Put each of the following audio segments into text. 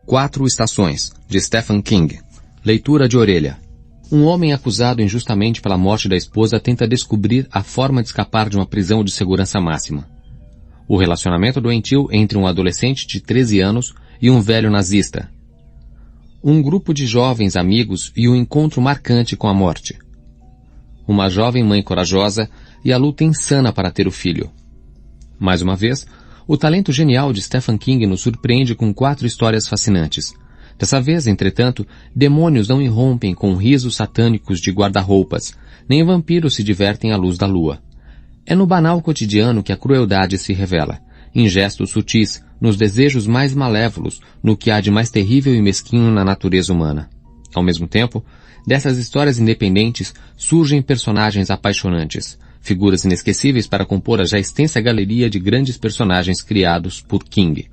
4 Estações, de Stephen King. Leitura de orelha. Um homem acusado injustamente pela morte da esposa tenta descobrir a forma de escapar de uma prisão de segurança máxima. O relacionamento doentio entre um adolescente de 13 anos e um velho nazista. Um grupo de jovens amigos e um encontro marcante com a morte. Uma jovem mãe corajosa e a luta insana para ter o filho. Mais uma vez, o talento genial de Stephen King nos surpreende com 4 histórias fascinantes. Dessa vez, entretanto, demônios não irrompem com risos satânicos de guarda-roupas, nem vampiros se divertem à luz da lua. É no banal cotidiano que a crueldade se revela, em gestos sutis, nos desejos mais malévolos, no que há de mais terrível e mesquinho na natureza humana. Ao mesmo tempo, dessas histórias independentes surgem personagens apaixonantes, figuras inesquecíveis para compor a já extensa galeria de grandes personagens criados por King.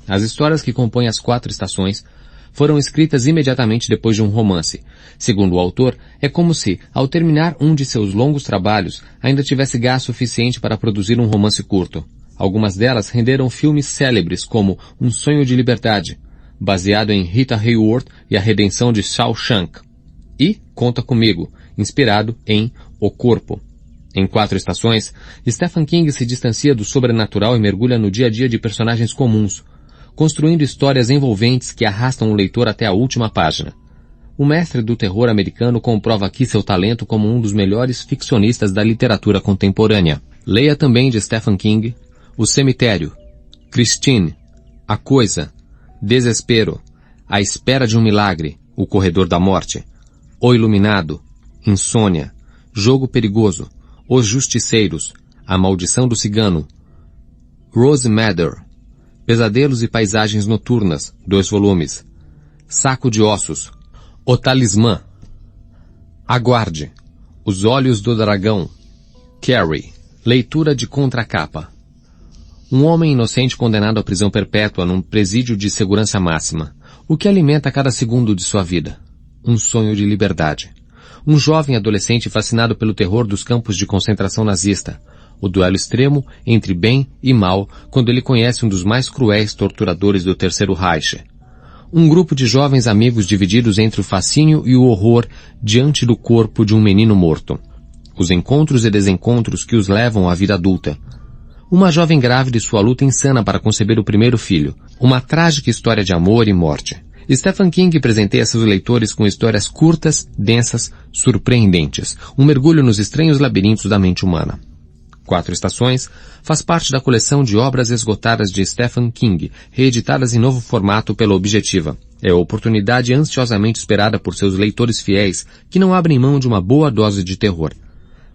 As histórias que compõem as 4 estações foram escritas imediatamente depois de um romance. Segundo o autor, é como se, ao terminar um de seus longos trabalhos, ainda tivesse gás suficiente para produzir um romance curto. Algumas delas renderam filmes célebres como Um Sonho de Liberdade, baseado em Rita Hayworth e a Redenção de Shawshank, e Conta Comigo, inspirado em O Corpo. Em 4 Estações, Stephen King se distancia do sobrenatural e mergulha no dia a dia de personagens comuns, construindo histórias envolventes que arrastam o leitor até a última página. O mestre do terror americano comprova aqui seu talento como um dos melhores ficcionistas da literatura contemporânea. Leia também de Stephen King O Cemitério, Christine, A Coisa, Desespero, A Espera de um Milagre, O Corredor da Morte, O Iluminado, Insônia, Jogo Perigoso, Os Justiceiros, A Maldição do Cigano, Rose Madder, Pesadelos e Paisagens Noturnas, 2 volumes, Saco de Ossos, O Talismã, Aguarde, Os Olhos do Dragão, Carrie, leitura de contracapa. Um homem inocente condenado à prisão perpétua num presídio de segurança máxima. O que alimenta cada segundo de sua vida? Um sonho de liberdade. Um jovem adolescente fascinado pelo terror dos campos de concentração nazista. O duelo extremo entre bem e mal quando ele conhece um dos mais cruéis torturadores do Terceiro Reich. Um grupo de jovens amigos divididos entre o fascínio e o horror diante do corpo de um menino morto. Os encontros e desencontros que os levam à vida adulta. Uma jovem grávida e sua luta insana para conceber o primeiro filho. Uma trágica história de amor e morte. Stephen King presenteia seus leitores com histórias curtas, densas, surpreendentes. Um mergulho nos estranhos labirintos da mente humana. 4 Estações faz parte da coleção de obras esgotadas de Stephen King, reeditadas em novo formato pela Objetiva. É a oportunidade ansiosamente esperada por seus leitores fiéis que não abrem mão de uma boa dose de terror.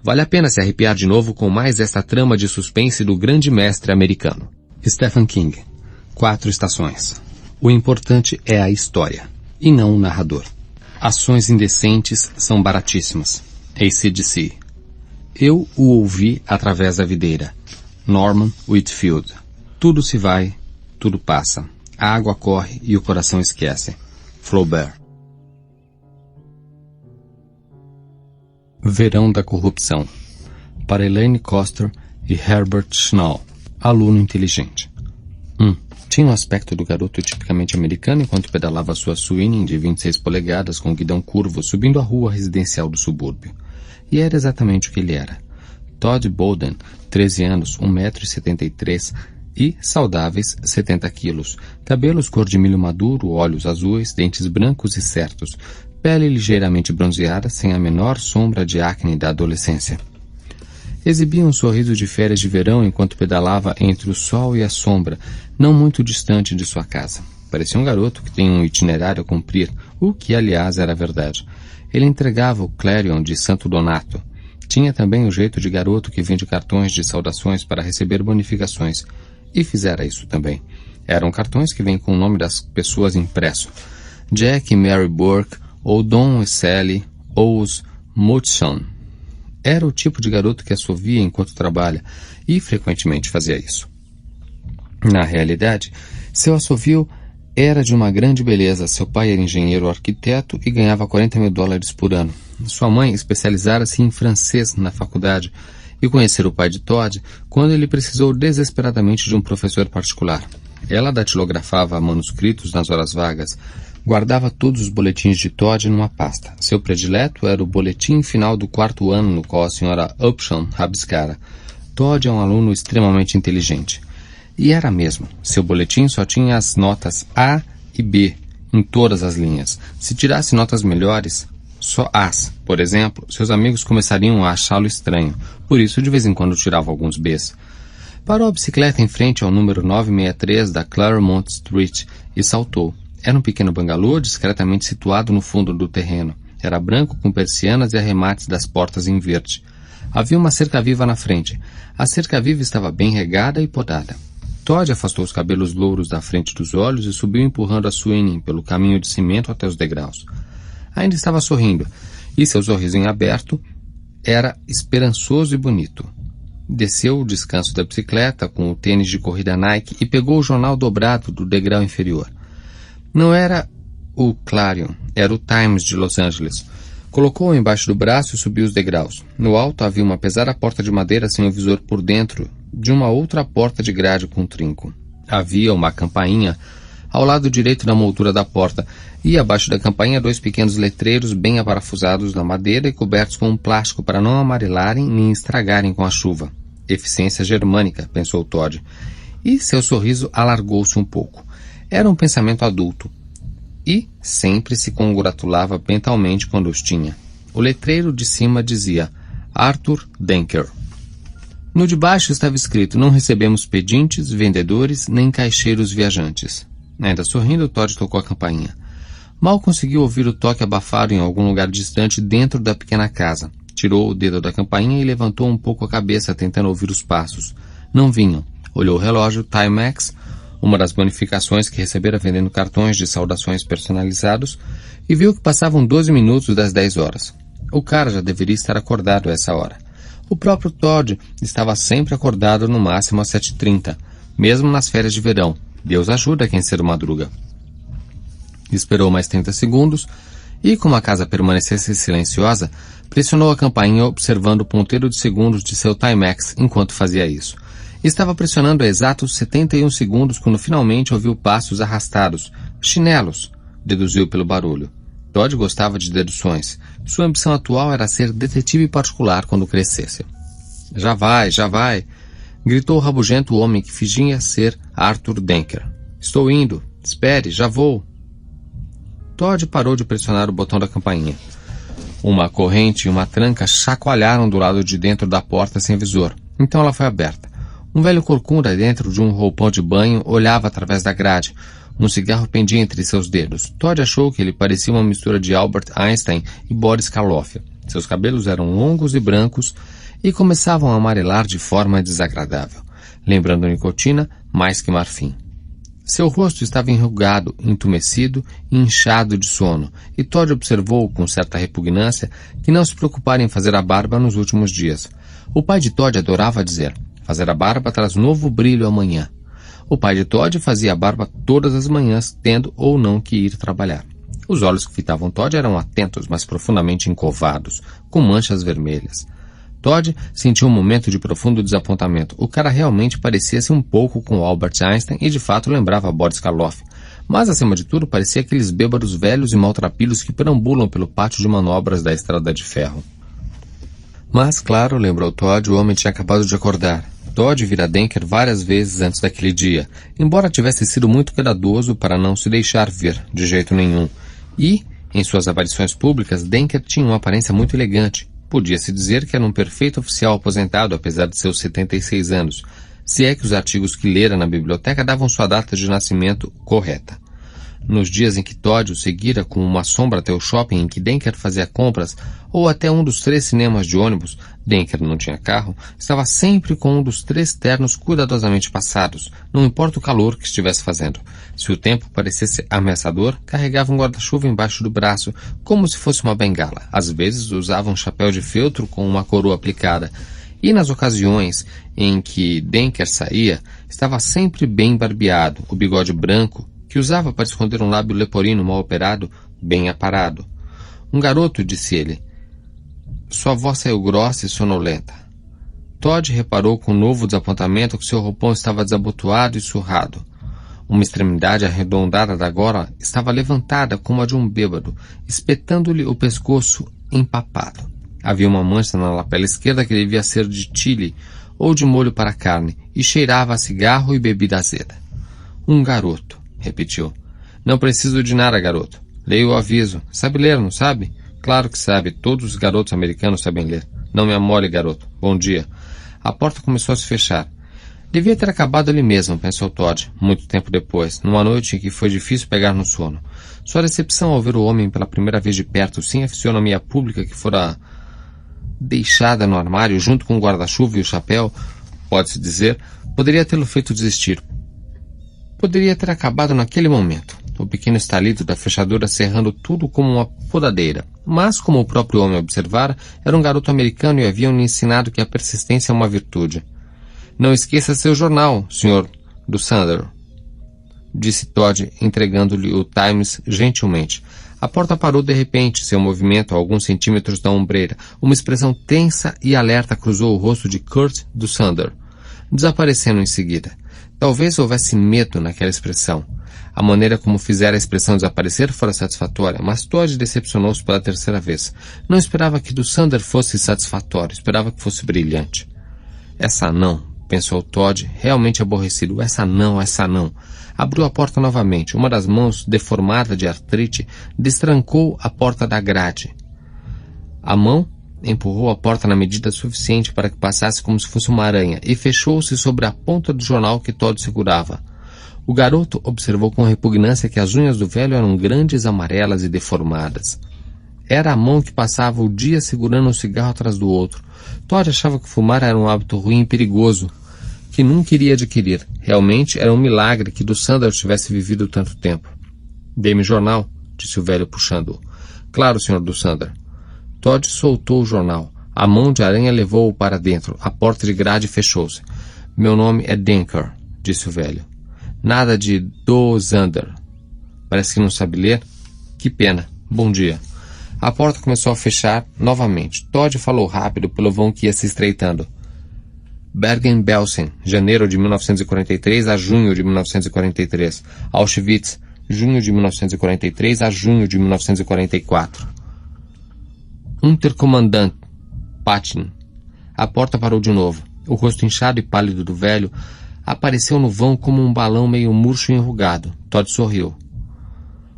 Vale a pena se arrepiar de novo com mais esta trama de suspense do grande mestre americano. Stephen King. 4 Estações. O importante é a história, e não o narrador. Ações indecentes são baratíssimas. AC/DC. Eu o ouvi através da videira. Norman Whitfield. Tudo se vai, tudo passa. A água corre e o coração esquece. Flaubert. Verão da Corrupção. Para Elaine Coster e Herbert Schnall. Aluno inteligente. Tinha o aspecto do garoto tipicamente americano enquanto pedalava sua Sweeney de 26 polegadas com o guidão curvo subindo a rua residencial do subúrbio. E era exatamente o que ele era. Todd Bowden, 13 anos, 1,73 m e saudáveis 70 quilos. Cabelos cor de milho maduro, olhos azuis, dentes brancos e certos. Pele ligeiramente bronzeada, sem a menor sombra de acne da adolescência. Exibia um sorriso de férias de verão enquanto pedalava entre o sol e a sombra, não muito distante de sua casa. Parecia um garoto que tem um itinerário a cumprir, o que, aliás, era verdade. Ele entregava o Clarion de Santo Donato. Tinha também o jeito de garoto que vende cartões de saudações para receber bonificações. E fizera isso também. Eram cartões que vêm com o nome das pessoas impresso. Jack e Mary Burke, ou Don e Sally, ou os Mudson. Era o tipo de garoto que assovia enquanto trabalha, e frequentemente fazia isso. Na realidade, seu assovio era de uma grande beleza. Seu pai era engenheiro arquiteto e ganhava $40 mil por ano. Sua mãe especializara-se em francês na faculdade e conhecera o pai de Todd quando ele precisou desesperadamente de um professor particular. Ela datilografava manuscritos nas horas vagas, guardava todos os boletins de Todd numa pasta. Seu predileto era o boletim final do 4º ano, no qual a senhora Upsham rabiscara. Todd é um aluno extremamente inteligente. E era mesmo. Seu boletim só tinha as notas A e B em todas as linhas. Se tirasse notas melhores, só As, por exemplo, seus amigos começariam a achá-lo estranho. Por isso, de vez em quando, tirava alguns Bs. Parou a bicicleta em frente ao número 963 da Claremont Street e saltou. Era um pequeno bangalô discretamente situado no fundo do terreno. Era branco com persianas e arremates das portas em verde. Havia uma cerca-viva na frente. A cerca-viva estava bem regada e podada. Todd afastou os cabelos louros da frente dos olhos e subiu empurrando a Sweeney pelo caminho de cimento até os degraus. Ainda estava sorrindo, e seu sorriso em aberto era esperançoso e bonito. Desceu o descanso da bicicleta com o tênis de corrida Nike e pegou o jornal dobrado do degrau inferior. Não era o Clarion, era o Times de Los Angeles. Colocou-o embaixo do braço e subiu os degraus. No alto havia uma pesada porta de madeira sem o visor por dentro de uma outra porta de grade com trinco. Havia uma campainha ao lado direito da moldura da porta e abaixo da campainha 2 pequenos letreiros bem aparafusados na madeira e cobertos com um plástico para não amarelarem nem estragarem com a chuva. Eficiência germânica, pensou Todd. E seu sorriso alargou-se um pouco. Era um pensamento adulto. E sempre se congratulava mentalmente quando os tinha. O letreiro de cima dizia Arthur Denker. No de baixo estava escrito: não recebemos pedintes, vendedores, nem caixeiros viajantes. Ainda sorrindo, Todd tocou a campainha. Mal conseguiu ouvir o toque abafado em algum lugar distante dentro da pequena casa. Tirou o dedo da campainha e levantou um pouco a cabeça, tentando ouvir os passos. Não vinham. Olhou o relógio Timex, uma das bonificações que recebera vendendo cartões de saudações personalizados, e viu que passavam 12 minutos das 10 horas. O cara já deveria estar acordado a essa hora. O próprio Todd estava sempre acordado no máximo às 7h30, mesmo nas férias de verão. Deus ajuda quem cedo madruga. Esperou mais 30 segundos e, como a casa permanecesse silenciosa, pressionou a campainha observando o ponteiro de segundos de seu Timex enquanto fazia isso. Estava pressionando a exatos 71 segundos quando finalmente ouviu passos arrastados. Chinelos, deduziu pelo barulho. Todd gostava de deduções. Sua ambição atual era ser detetive particular quando crescesse. Já vai, gritou o rabugento homem que fingia ser Arthur Denker. Estou indo. Espere, já vou. Todd parou de pressionar o botão da campainha. Uma corrente e uma tranca chacoalharam do lado de dentro da porta sem visor. Então ela foi aberta. Um velho corcunda dentro de um roupão de banho olhava através da grade. Um cigarro pendia entre seus dedos. Todd achou que ele parecia uma mistura de Albert Einstein e Boris Karloff. Seus cabelos eram longos e brancos e começavam a amarelar de forma desagradável, lembrando nicotina mais que marfim. Seu rosto estava enrugado, entumecido e inchado de sono, e Todd observou com certa repugnância que não se preocupara em fazer a barba nos últimos dias. O pai de Todd adorava dizer: fazer a barba traz novo brilho amanhã. O pai de Todd fazia a barba todas as manhãs, tendo ou não que ir trabalhar. Os olhos que fitavam Todd eram atentos, mas profundamente encovados, com manchas vermelhas. Todd sentiu um momento de profundo desapontamento. O cara realmente parecia-se um pouco com Albert Einstein e de fato lembrava Boris Karloff. Mas, acima de tudo, parecia aqueles bêbados velhos e maltrapilhos que perambulam pelo pátio de manobras da estrada de ferro. Mas, claro, lembrou Todd, o homem tinha acabado de acordar. Todd vira Denker várias vezes antes daquele dia, embora tivesse sido muito cuidadoso para não se deixar ver, de jeito nenhum. E, em suas aparições públicas, Denker tinha uma aparência muito elegante. Podia-se dizer que era um perfeito oficial aposentado, apesar de seus 76 anos, se é que os artigos que lera na biblioteca davam sua data de nascimento correta. Nos dias em que Todd o seguira como uma sombra até o shopping em que Denker fazia compras, ou até um dos 3 cinemas de ônibus, Denker não tinha carro, estava sempre com um dos 3 ternos cuidadosamente passados, não importa o calor que estivesse fazendo. Se o tempo parecesse ameaçador, carregava um guarda-chuva embaixo do braço, como se fosse uma bengala. Às vezes usava um chapéu de feltro com uma coroa aplicada. E nas ocasiões em que Denker saía, estava sempre bem barbeado, o bigode branco, que usava para esconder um lábio leporino mal operado, bem aparado. Um garoto, disse ele. Sua voz saiu grossa e sonolenta. Todd reparou com novo desapontamento que seu roupão estava desabotoado e surrado. Uma extremidade arredondada da gola estava levantada como a de um bêbado, espetando-lhe o pescoço empapado. Havia uma mancha na lapela esquerda que devia ser de chile ou de molho para carne, e cheirava a cigarro e bebida azeda. Um garoto, repetiu. Não preciso de nada, garoto. Leia o aviso. Sabe ler, não sabe? Claro que sabe. Todos os garotos americanos sabem ler. Não me amole, garoto. Bom dia. A porta começou a se fechar. Devia ter acabado ali mesmo, pensou Todd, muito tempo depois, numa noite em que foi difícil pegar no sono. Sua decepção ao ver o homem pela primeira vez de perto, sem a fisionomia pública que fora deixada no armário junto com o guarda-chuva e o chapéu, pode-se dizer, poderia tê-lo feito desistir. Poderia ter acabado naquele momento, o pequeno estalido da fechadura cerrando tudo como uma podadeira. Mas, como o próprio homem observara, era um garoto americano e haviam-lhe ensinado que a persistência é uma virtude. Não esqueça seu jornal, Sr. do Sander, disse Todd, entregando-lhe o Times gentilmente. A porta parou de repente, seu movimento a alguns centímetros da ombreira. Uma expressão tensa e alerta cruzou o rosto de Kurt do Sander, desaparecendo em seguida. Talvez houvesse medo naquela expressão. A maneira como fizera a expressão desaparecer fora satisfatória, mas Todd decepcionou-se pela terceira vez. Não esperava que do Sander fosse satisfatório, esperava que fosse brilhante. Essa não, pensou Todd, realmente aborrecido. Essa não. Abriu a porta novamente. Uma das mãos, deformada de artrite, destrancou a porta da grade. A mão empurrou a porta na medida suficiente para que passasse como se fosse uma aranha e fechou-se sobre a ponta do jornal que Todd segurava. O garoto observou com repugnância que as unhas do velho eram grandes, amarelas e deformadas. Era a mão que passava o dia segurando um cigarro atrás do outro. Todd achava que fumar era um hábito ruim e perigoso, que nunca iria adquirir. Realmente era um milagre que do Sander tivesse vivido tanto tempo. Dê-me jornal, disse o velho puxando-o. Claro, Sr. do Sander. Todd soltou o jornal. A mão de aranha levou-o para dentro. A porta de grade fechou-se. Meu nome é Denker, disse o velho. Nada de do Sander. Parece que não sabe ler? Que pena. Bom dia. A porta começou a fechar novamente. Todd falou rápido pelo vão que ia se estreitando. Bergen-Belsen, janeiro de 1943 a junho de 1943. Auschwitz, junho de 1943 a junho de 1944. Unterkommandant Patin. A porta parou de novo. O rosto inchado e pálido do velho apareceu no vão como um balão meio murcho e enrugado. Todd sorriu.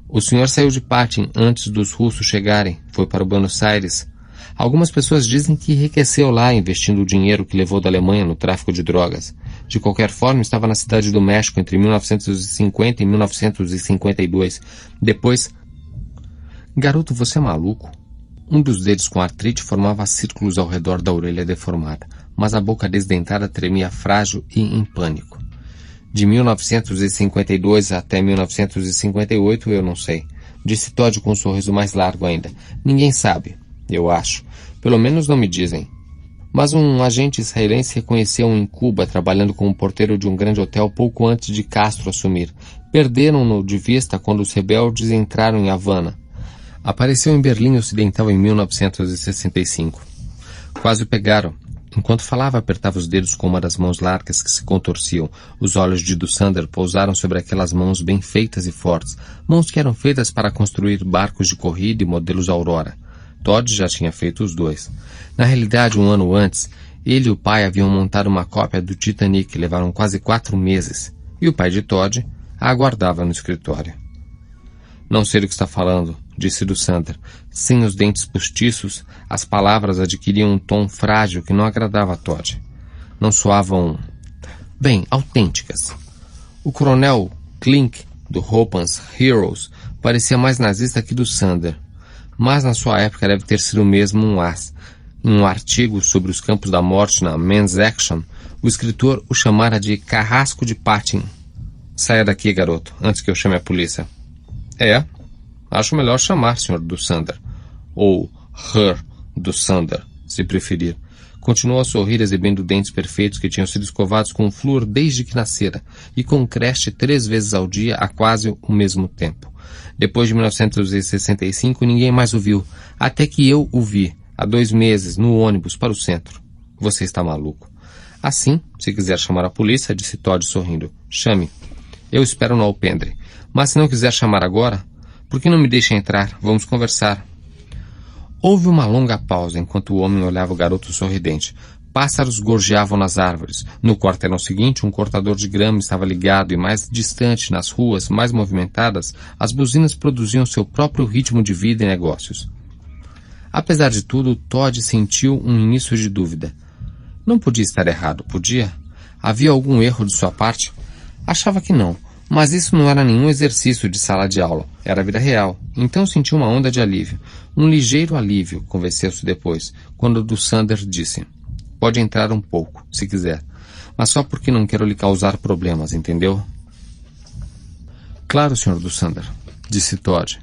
O senhor saiu de Patin antes dos russos chegarem. Foi para Buenos Aires. Algumas pessoas dizem que enriqueceu lá investindo o dinheiro que levou da Alemanha no tráfico de drogas. De qualquer forma, estava na cidade do México entre 1950 e 1952. Depois... Garoto, você é maluco? Um dos dedos com artrite formava círculos ao redor da orelha deformada, mas a boca desdentada tremia frágil e em pânico. De 1952 até 1958 eu não sei, disse Todd com um sorriso mais largo ainda. Ninguém sabe, eu acho. Pelo menos não me dizem. Mas um agente israelense reconheceu-o em Cuba trabalhando como porteiro de um grande hotel pouco antes de Castro assumir. Perderam-no de vista quando os rebeldes entraram em Havana. Apareceu em Berlim Ocidental em 1965. Quase o pegaram. Enquanto falava, apertava os dedos com uma das mãos largas que se contorciam. Os olhos de do Sander pousaram sobre aquelas mãos bem feitas e fortes. Mãos que eram feitas para construir barcos de corrida e modelos Aurora. Todd já tinha feito os dois. Na realidade, um ano antes, ele e o pai haviam montado uma cópia do Titanic. Levaram quase 4 meses. E o pai de Todd a aguardava no escritório. Não sei do que está falando, disse do Sander. Sem os dentes postiços, as palavras adquiriam um tom frágil que não agradava a Todd. Não soavam, bem, autênticas. O coronel Klink, do Hopan's Heroes, parecia mais nazista que do Sander. Mas na sua época deve ter sido mesmo um as. Em um artigo sobre os campos da morte na Men's Action, o escritor o chamara de Carrasco de Patin. Saia daqui, garoto, antes que eu chame a polícia. É, acho melhor chamar, Sr. do Sander. Ou Her do Sander, se preferir. Continuou a sorrir, exibindo dentes perfeitos que tinham sido escovados com flúor desde que nascera, e com creche 3 vezes ao dia há quase o mesmo tempo. Depois de 1965, ninguém mais o viu, até que eu o vi, há 2 meses, no ônibus, para o centro. Você está maluco. Assim, se quiser chamar a polícia, disse Todd sorrindo. Chame. Eu espero no alpendre. Mas se não quiser chamar agora, por que não me deixa entrar? Vamos conversar. Houve uma longa pausa enquanto o homem olhava o garoto sorridente. Pássaros gorjeavam nas árvores. No quarteirão seguinte, um cortador de grama estava ligado e mais distante, nas ruas mais movimentadas, as buzinas produziam seu próprio ritmo de vida e negócios. Apesar de tudo, Todd sentiu um início de dúvida. Não podia estar errado, podia? Havia algum erro de sua parte? Achava que não, mas isso não era nenhum exercício de sala de aula, era a vida real. Então sentiu uma onda de alívio. Um ligeiro alívio, convenceu-se depois, quando Dussander disse: pode entrar um pouco, se quiser, mas só porque não quero lhe causar problemas, entendeu? Claro, Sr. Dussander, disse Todd.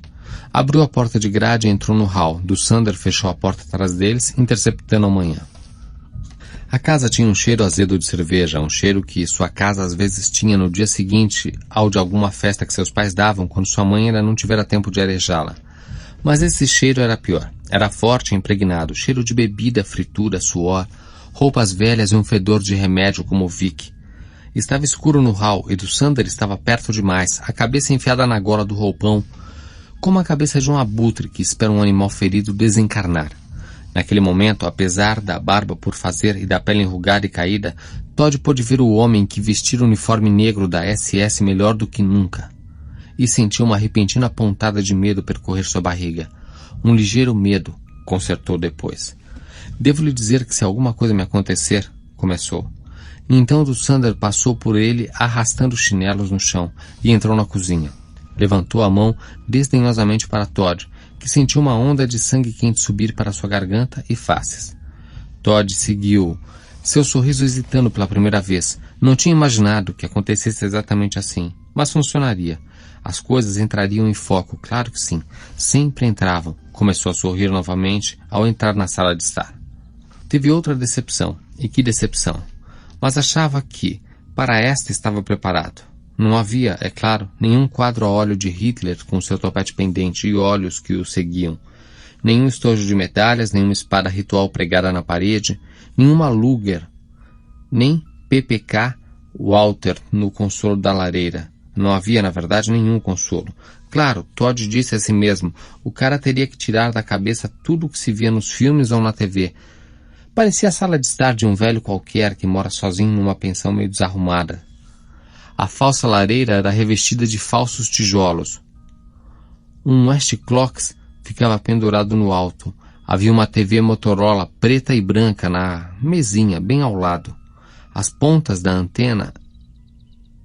Abriu a porta de grade e entrou no hall. Dussander fechou a porta atrás deles, interceptando a manhã. A casa tinha um cheiro azedo de cerveja, um cheiro que sua casa às vezes tinha no dia seguinte ao de alguma festa que seus pais davam quando sua mãe ainda não tivera tempo de arejá-la. Mas esse cheiro era pior. Era forte e impregnado, cheiro de bebida, fritura, suor, roupas velhas e um fedor de remédio como o Vic. Estava escuro no hall e Dussander estava perto demais, a cabeça enfiada na gola do roupão, como a cabeça de um abutre que espera um animal ferido desencarnar. Naquele momento, apesar da barba por fazer e da pele enrugada e caída, Todd pôde ver o homem que vestia o uniforme negro da SS melhor do que nunca. E sentiu uma repentina pontada de medo percorrer sua barriga. Um ligeiro medo, consertou depois. Devo lhe dizer que se alguma coisa me acontecer, começou. E então Dussander passou por ele arrastando os chinelos no chão e entrou na cozinha. Levantou a mão desdenhosamente para Todd, que sentiu uma onda de sangue quente subir para sua garganta e faces. Todd seguiu, seu sorriso hesitando pela primeira vez. Não tinha imaginado que acontecesse exatamente assim, mas funcionaria. As coisas entrariam em foco, claro que sim. Sempre entravam. Começou a sorrir novamente ao entrar na sala de estar. Teve outra decepção. E que decepção! Mas achava que, para esta, estava preparado. Não havia, é claro, nenhum quadro a óleo de Hitler com seu topete pendente e olhos que o seguiam. Nenhum estojo de medalhas, nenhuma espada ritual pregada na parede, nenhuma Luger, nem PPK Walter no consolo da lareira. Não havia, na verdade, nenhum consolo. Claro, Todd disse a si mesmo, o cara teria que tirar da cabeça tudo o que se via nos filmes ou na TV. Parecia a sala de estar de um velho qualquer que mora sozinho numa pensão meio desarrumada. A falsa lareira era revestida de falsos tijolos. Um Westclox ficava pendurado no alto. Havia uma TV Motorola preta e branca na mesinha, bem ao lado. As pontas da antena,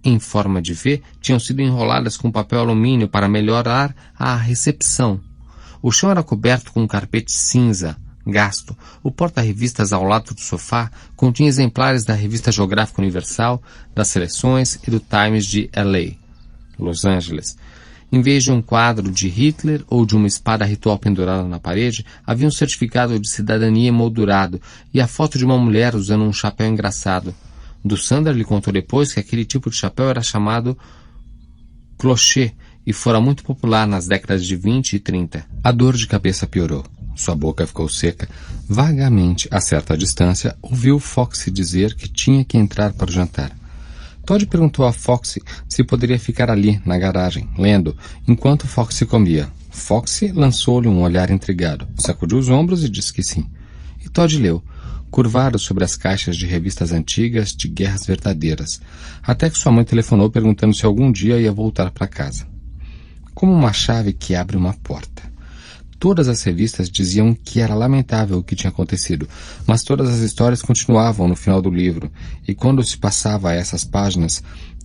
em forma de V, tinham sido enroladas com papel alumínio para melhorar a recepção. O chão era coberto com um carpete cinza, gasto. O porta-revistas ao lado do sofá continha exemplares da Revista Geográfica Universal, das Seleções e do Times de L.A., Los Angeles. Em vez de um quadro de Hitler ou de uma espada ritual pendurada na parede, havia um certificado de cidadania emoldurado e a foto de uma mulher usando um chapéu engraçado. Dussander lhe contou depois que aquele tipo de chapéu era chamado cloché e fora muito popular nas décadas de 20 e 30. A dor de cabeça piorou. Sua boca ficou seca. Vagamente, a certa distância, ouviu Foxy dizer que tinha que entrar para o jantar. Todd perguntou a Foxy se poderia ficar ali, na garagem, lendo, enquanto Foxy comia. Foxy lançou-lhe um olhar intrigado, sacudiu os ombros e disse que sim. E Todd leu, curvado sobre as caixas de revistas antigas de guerras verdadeiras, até que sua mãe telefonou perguntando se algum dia ia voltar para casa. Como uma chave que abre uma porta. Todas as revistas diziam que era lamentável o que tinha acontecido, mas todas as histórias continuavam no final do livro, e quando se passava a essas páginas,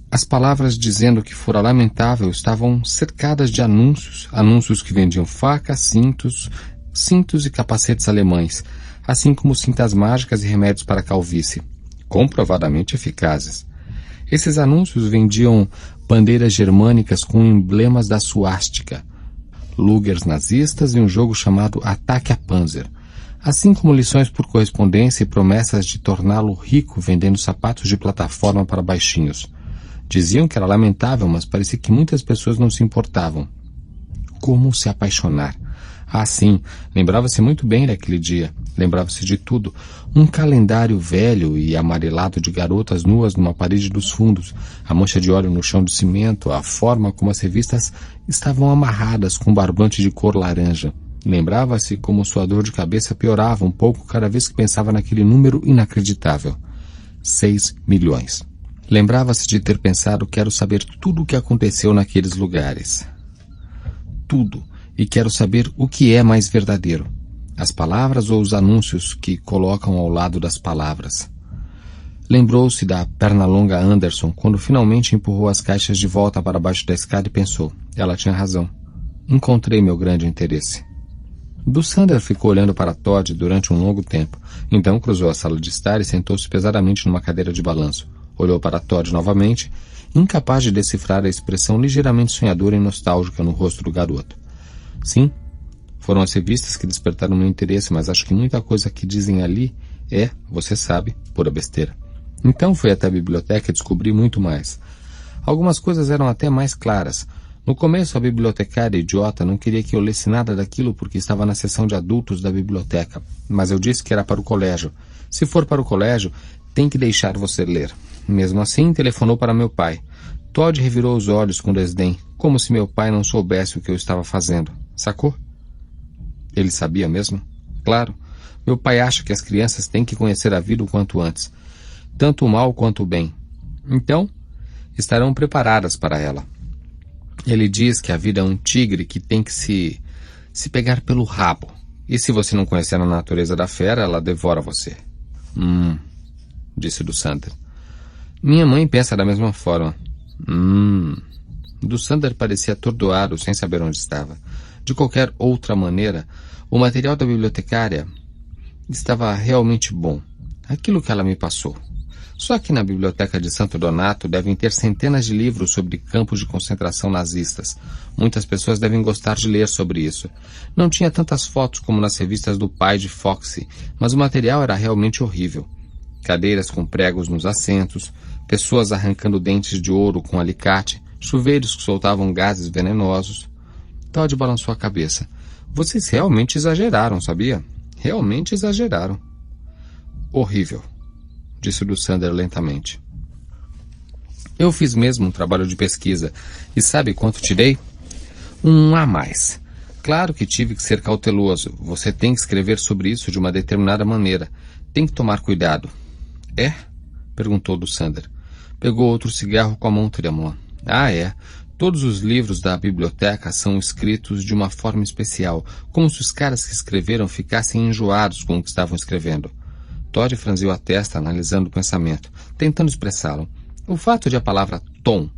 as palavras dizendo que fora lamentável estavam cercadas de anúncios, anúncios que vendiam facas, cintos e capacetes alemães, assim como cintas mágicas e remédios para a calvície, comprovadamente eficazes. Esses anúncios vendiam bandeiras germânicas com emblemas da suástica, Lugers nazistas e um jogo chamado Ataque a Panzer, assim como lições por correspondência e promessas de torná-lo rico vendendo sapatos de plataforma para baixinhos. Diziam que era lamentável, mas parecia que muitas pessoas não se importavam. Como se apaixonar? Ah, sim, lembrava-se muito bem daquele dia. Lembrava-se de tudo. Um calendário velho e amarelado de garotas nuas numa parede dos fundos, a mancha de óleo no chão de cimento, a forma como as revistas estavam amarradas com um barbante de cor laranja. Lembrava-se como sua dor de cabeça piorava um pouco cada vez que pensava naquele número inacreditável. 6 milhões. Lembrava-se de ter pensado: quero saber tudo o que aconteceu naqueles lugares. Tudo. E quero saber o que é mais verdadeiro. As palavras ou os anúncios que colocam ao lado das palavras. Lembrou-se da Pernalonga Anderson quando finalmente empurrou as caixas de volta para baixo da escada e pensou: ela tinha razão. Encontrei meu grande interesse. Dussander ficou olhando para Todd durante um longo tempo. Então cruzou a sala de estar e sentou-se pesadamente numa cadeira de balanço. Olhou para Todd novamente, incapaz de decifrar a expressão ligeiramente sonhadora e nostálgica no rosto do garoto. Sim, foram as revistas que despertaram meu interesse, mas acho que muita coisa que dizem ali é, você sabe, pura besteira. Então fui até a biblioteca e descobri muito mais. Algumas coisas eram até mais claras. No começo, a bibliotecária idiota não queria que eu lesse nada daquilo porque estava na seção de adultos da biblioteca, mas eu disse que era para o colégio. Se for para o colégio, tem que deixar você ler. Mesmo assim, telefonou para meu pai. Todd revirou os olhos com desdém, como se meu pai não soubesse o que eu estava fazendo. Sacou? Ele sabia mesmo? Claro. Meu pai acha que as crianças têm que conhecer a vida o quanto antes. Tanto o mal quanto o bem. Então, estarão preparadas para ela. Ele diz que a vida é um tigre que tem que se pegar pelo rabo. E se você não conhecer a natureza da fera, ela devora você. Disse Dussander. Minha mãe pensa da mesma forma. Dussander parecia atordoado, sem saber onde estava. De qualquer outra maneira, o material da bibliotecária estava realmente bom. Aquilo que ela me passou. Só que na biblioteca de Santo Donato devem ter centenas de livros sobre campos de concentração nazistas. Muitas pessoas devem gostar de ler sobre isso. Não tinha tantas fotos como nas revistas do pai de Foxy, mas o material era realmente horrível. Cadeiras com pregos nos assentos, pessoas arrancando dentes de ouro com alicate, chuveiros que soltavam gases venenosos. Todd balançou a cabeça. Vocês realmente exageraram, sabia? Realmente exageraram. Horrível, disse Dussander lentamente. Eu fiz mesmo um trabalho de pesquisa. E sabe quanto tirei? 1 a mais. Claro que tive que ser cauteloso. Você tem que escrever sobre isso de uma determinada maneira. Tem que tomar cuidado. É? Perguntou Dussander. Pegou outro cigarro com a mão trêmula. Ah, é. Todos os livros da biblioteca são escritos de uma forma especial, como se os caras que escreveram ficassem enjoados com o que estavam escrevendo. Todd franziu a testa, analisando o pensamento, tentando expressá-lo. O fato de a palavra tom,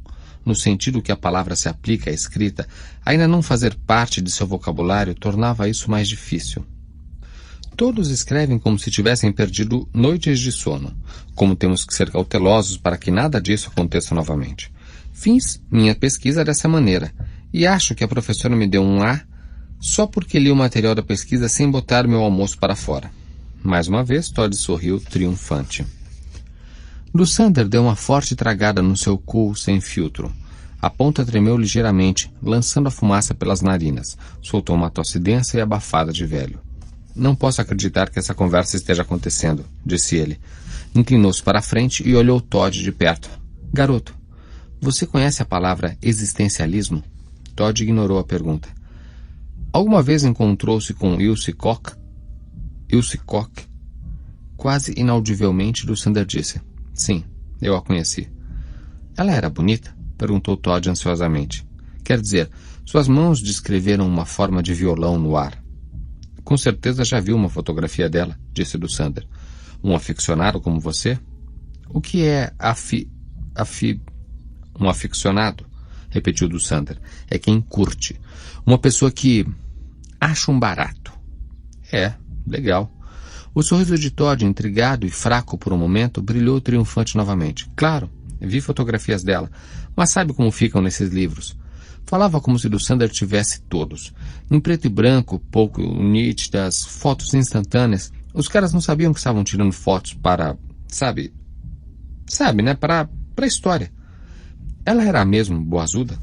no sentido que a palavra se aplica à escrita, ainda não fazer parte de seu vocabulário tornava isso mais difícil. Todos escrevem como se tivessem perdido noites de sono, como temos que ser cautelosos para que nada disso aconteça novamente. Fiz minha pesquisa dessa maneira, e acho que a professora me deu um A só porque li o material da pesquisa sem botar meu almoço para fora. Mais uma vez, Todd sorriu triunfante. Dussander deu uma forte tragada no seu cool sem filtro. A ponta tremeu ligeiramente, lançando a fumaça pelas narinas. Soltou uma tosse densa e abafada de velho. Não posso acreditar que essa conversa esteja acontecendo, disse ele. Inclinou-se para a frente e olhou Todd de perto. Garoto, você conhece a palavra existencialismo? Todd ignorou a pergunta. Alguma vez encontrou-se com Ilse Koch? Ilse Koch? Quase inaudivelmente, Dussander disse. Sim, eu a conheci. Ela era bonita? Perguntou Todd ansiosamente. Quer dizer, suas mãos descreveram uma forma de violão no ar. Com certeza já viu uma fotografia dela, disse Dussander. Um aficionado como você? O que é um aficionado? Repetiu Dussander. É quem curte. Uma pessoa que acha um barato. É, legal. O sorriso de Todd, intrigado e fraco por um momento, brilhou triunfante novamente. Claro, vi fotografias dela, mas sabe como ficam nesses livros? Falava como se Dussander tivesse todos. Em preto e branco, pouco nítidas, fotos instantâneas. Os caras não sabiam que estavam tirando fotos para... Sabe, né? Para a história. Ela era mesmo boazuda?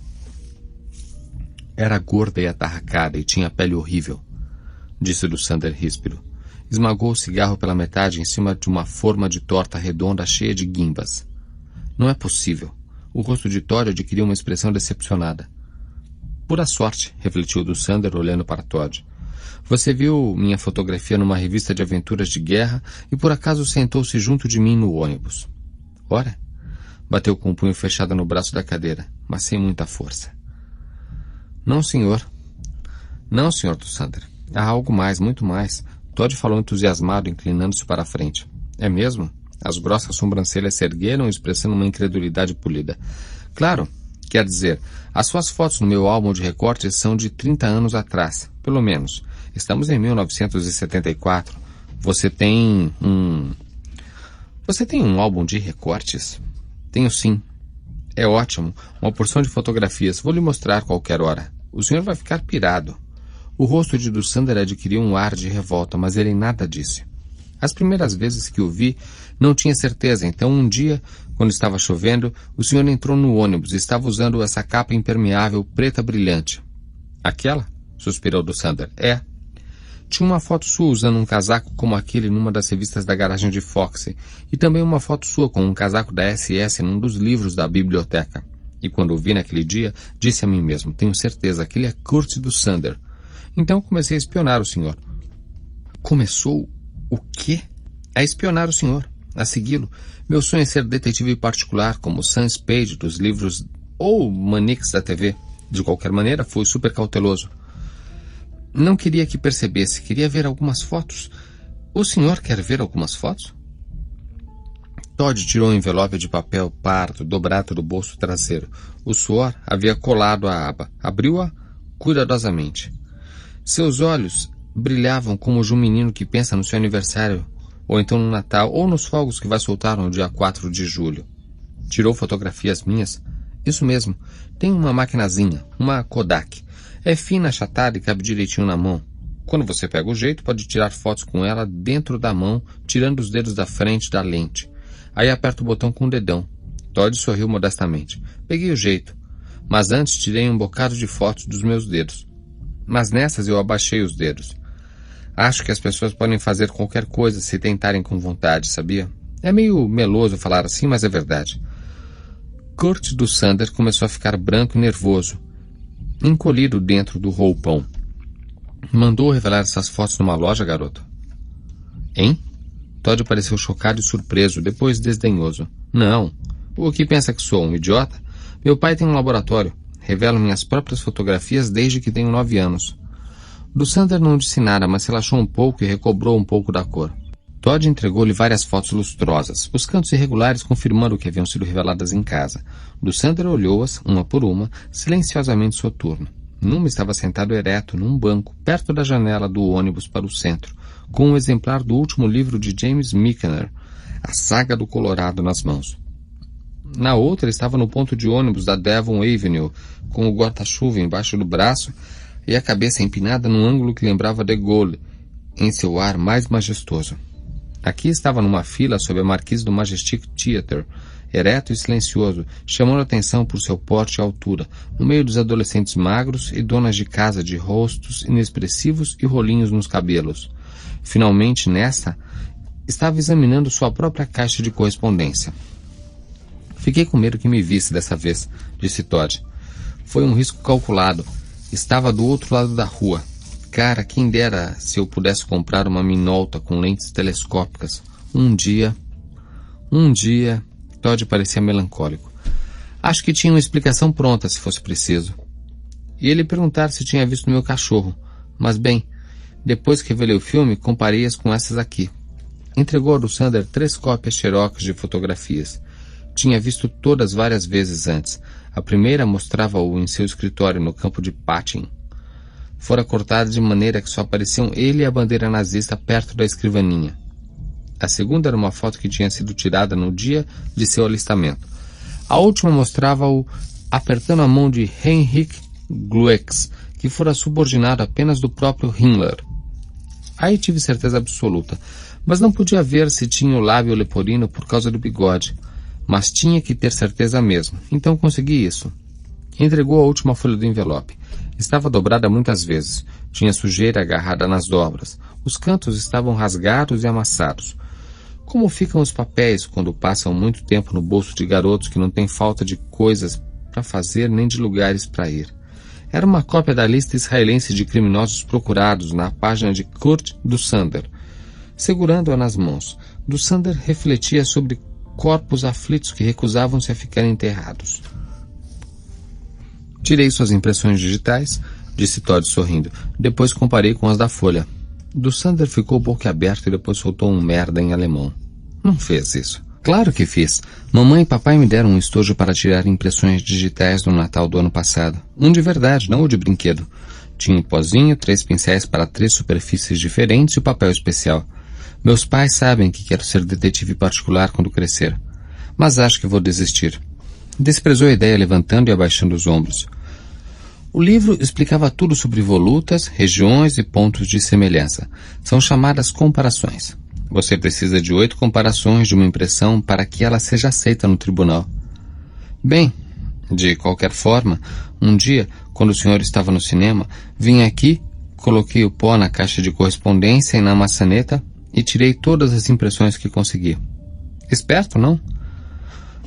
Era gorda e atarracada e tinha pele horrível. disse do Sander ríspido. Esmagou o cigarro pela metade em cima de uma forma de torta redonda cheia de guimbas. Não é possível. O rosto de Todd adquiriu uma expressão decepcionada. Pura sorte, refletiu do Sander olhando para Todd. Você viu minha fotografia numa revista de aventuras de guerra e por acaso sentou-se junto de mim no ônibus. Ora? Bateu com o punho fechado no braço da cadeira, mas sem muita força. Não, senhor. Não, senhor do Sander. Há algo mais, muito mais. Todd falou entusiasmado, inclinando-se para a frente. É mesmo? As grossas sobrancelhas se ergueram, expressando uma incredulidade polida. Claro, quer dizer, as suas fotos no meu álbum de recortes são de 30 anos atrás, pelo menos. Estamos em 1974. Você tem um álbum de recortes? Tenho sim. É ótimo. Uma porção de fotografias. Vou lhe mostrar qualquer hora. O senhor vai ficar pirado. O rosto de do Sander adquiriu um ar de revolta, mas ele nada disse. As primeiras vezes que o vi, não tinha certeza, então um dia, quando estava chovendo, o senhor entrou no ônibus e estava usando essa capa impermeável preta brilhante. Aquela? Suspirou do Sander. É. Tinha uma foto sua usando um casaco como aquele numa das revistas da garagem de Foxy, e também uma foto sua com um casaco da SS num dos livros da biblioteca. E quando o vi naquele dia, disse a mim mesmo, tenho certeza, aquele é Kurt do Sander. Então comecei a espionar o senhor. Começou o quê? A espionar o senhor, a segui-lo. Meu sonho é ser detetive particular, como Sam Spade dos livros ou Mannix da TV. De qualquer maneira, fui super cauteloso. Não queria que percebesse, queria ver algumas fotos. O senhor quer ver algumas fotos? Todd tirou um envelope de papel pardo dobrado do bolso traseiro. O suor havia colado a aba. Abriu-a cuidadosamente. Seus olhos brilhavam como o de um menino que pensa no seu aniversário, ou então no Natal, ou nos fogos que vai soltar no dia 4 de julho. Tirou fotografias minhas? Isso mesmo. Tem uma maquinazinha, uma Kodak. É fina, achatada e cabe direitinho na mão. Quando você pega o jeito, pode tirar fotos com ela dentro da mão, tirando os dedos da frente da lente. Aí aperta o botão com o dedão. Todd sorriu modestamente. Peguei o jeito. Mas antes tirei um bocado de fotos dos meus dedos. Mas nessas eu abaixei os dedos. Acho que as pessoas podem fazer qualquer coisa se tentarem com vontade, sabia? É meio meloso falar assim, mas é verdade. Kurt do Sander começou a ficar branco e nervoso, encolhido dentro do roupão. Mandou revelar essas fotos numa loja, garoto? Hein? Todd pareceu chocado e surpreso, depois desdenhoso. Não. O que pensa que sou, um idiota? Meu pai tem um laboratório. Revelo minhas próprias fotografias desde que tenho 9 anos. Do Sander não disse nada, mas relaxou um pouco e recobrou um pouco da cor. Todd entregou-lhe várias fotos lustrosas, os cantos irregulares confirmando que haviam sido reveladas em casa. Do Sander olhou-as, uma por uma, silenciosamente soturno. Numa estava sentado ereto, num banco, perto da janela do ônibus para o centro, com um exemplar do último livro de James Michener, A Saga do Colorado, nas mãos. Na outra estava no ponto de ônibus da Devon Avenue, com o guarda-chuva embaixo do braço e a cabeça empinada num ângulo que lembrava de Gaulle, em seu ar mais majestoso. Aqui estava numa fila sob a marquise do Majestic Theatre, ereto e silencioso, chamando a atenção por seu porte e altura, no meio dos adolescentes magros e donas de casa de rostos inexpressivos e rolinhos nos cabelos. Finalmente, nesta, estava examinando sua própria caixa de correspondência. Fiquei com medo que me visse dessa vez, disse Todd. Foi um risco calculado. Estava do outro lado da rua. Cara, quem dera se eu pudesse comprar uma Minolta com lentes telescópicas. Um dia... Todd parecia melancólico. Acho que tinha uma explicação pronta, se fosse preciso. E ele perguntar se tinha visto meu cachorro. Mas bem, depois que revelei o filme, comparei-as com essas aqui. Entregou a do Sander 3 cópias xerox de fotografias. Tinha visto todas várias vezes antes. A primeira mostrava-o em seu escritório no campo de Patton. Fora cortada de maneira que só apareciam ele e a bandeira nazista perto da escrivaninha. A segunda era uma foto que tinha sido tirada no dia de seu alistamento. A última mostrava-o apertando a mão de Heinrich Gluex, que fora subordinado apenas do próprio Himmler. Aí tive certeza absoluta, mas não podia ver se tinha o lábio leporino por causa do bigode. Mas tinha que ter certeza mesmo, então consegui isso. Entregou a última folha do envelope. Estava dobrada muitas vezes. Tinha sujeira agarrada nas dobras. Os cantos estavam rasgados e amassados. Como ficam os papéis quando passam muito tempo no bolso de garotos que não têm falta de coisas para fazer nem de lugares para ir. Era uma cópia da lista israelense de criminosos procurados na página de Kurt Dussander. Segurando-a nas mãos, Dussander refletia sobre corpos aflitos que recusavam-se a ficar enterrados. Tirei suas impressões digitais, disse Todd sorrindo. Depois comparei com as da folha. Dussander ficou boquiaberto e depois soltou um merda em alemão. Não fez isso. Claro que fiz. Mamãe e papai me deram um estojo para tirar impressões digitais no Natal do ano passado. Um de verdade, não o de brinquedo. Tinha um pozinho, 3 pincéis para 3 superfícies diferentes e o papel especial. Meus pais sabem que quero ser detetive particular quando crescer. Mas acho que vou desistir. Desprezou a ideia levantando e abaixando os ombros. O livro explicava tudo sobre volutas, regiões e pontos de semelhança. São chamadas comparações. Você precisa de 8 comparações de uma impressão para que ela seja aceita no tribunal. Bem, de qualquer forma, um dia, quando o senhor estava no cinema, vim aqui, coloquei o pó na caixa de correspondência e na maçaneta e tirei todas as impressões que consegui. Esperto, não?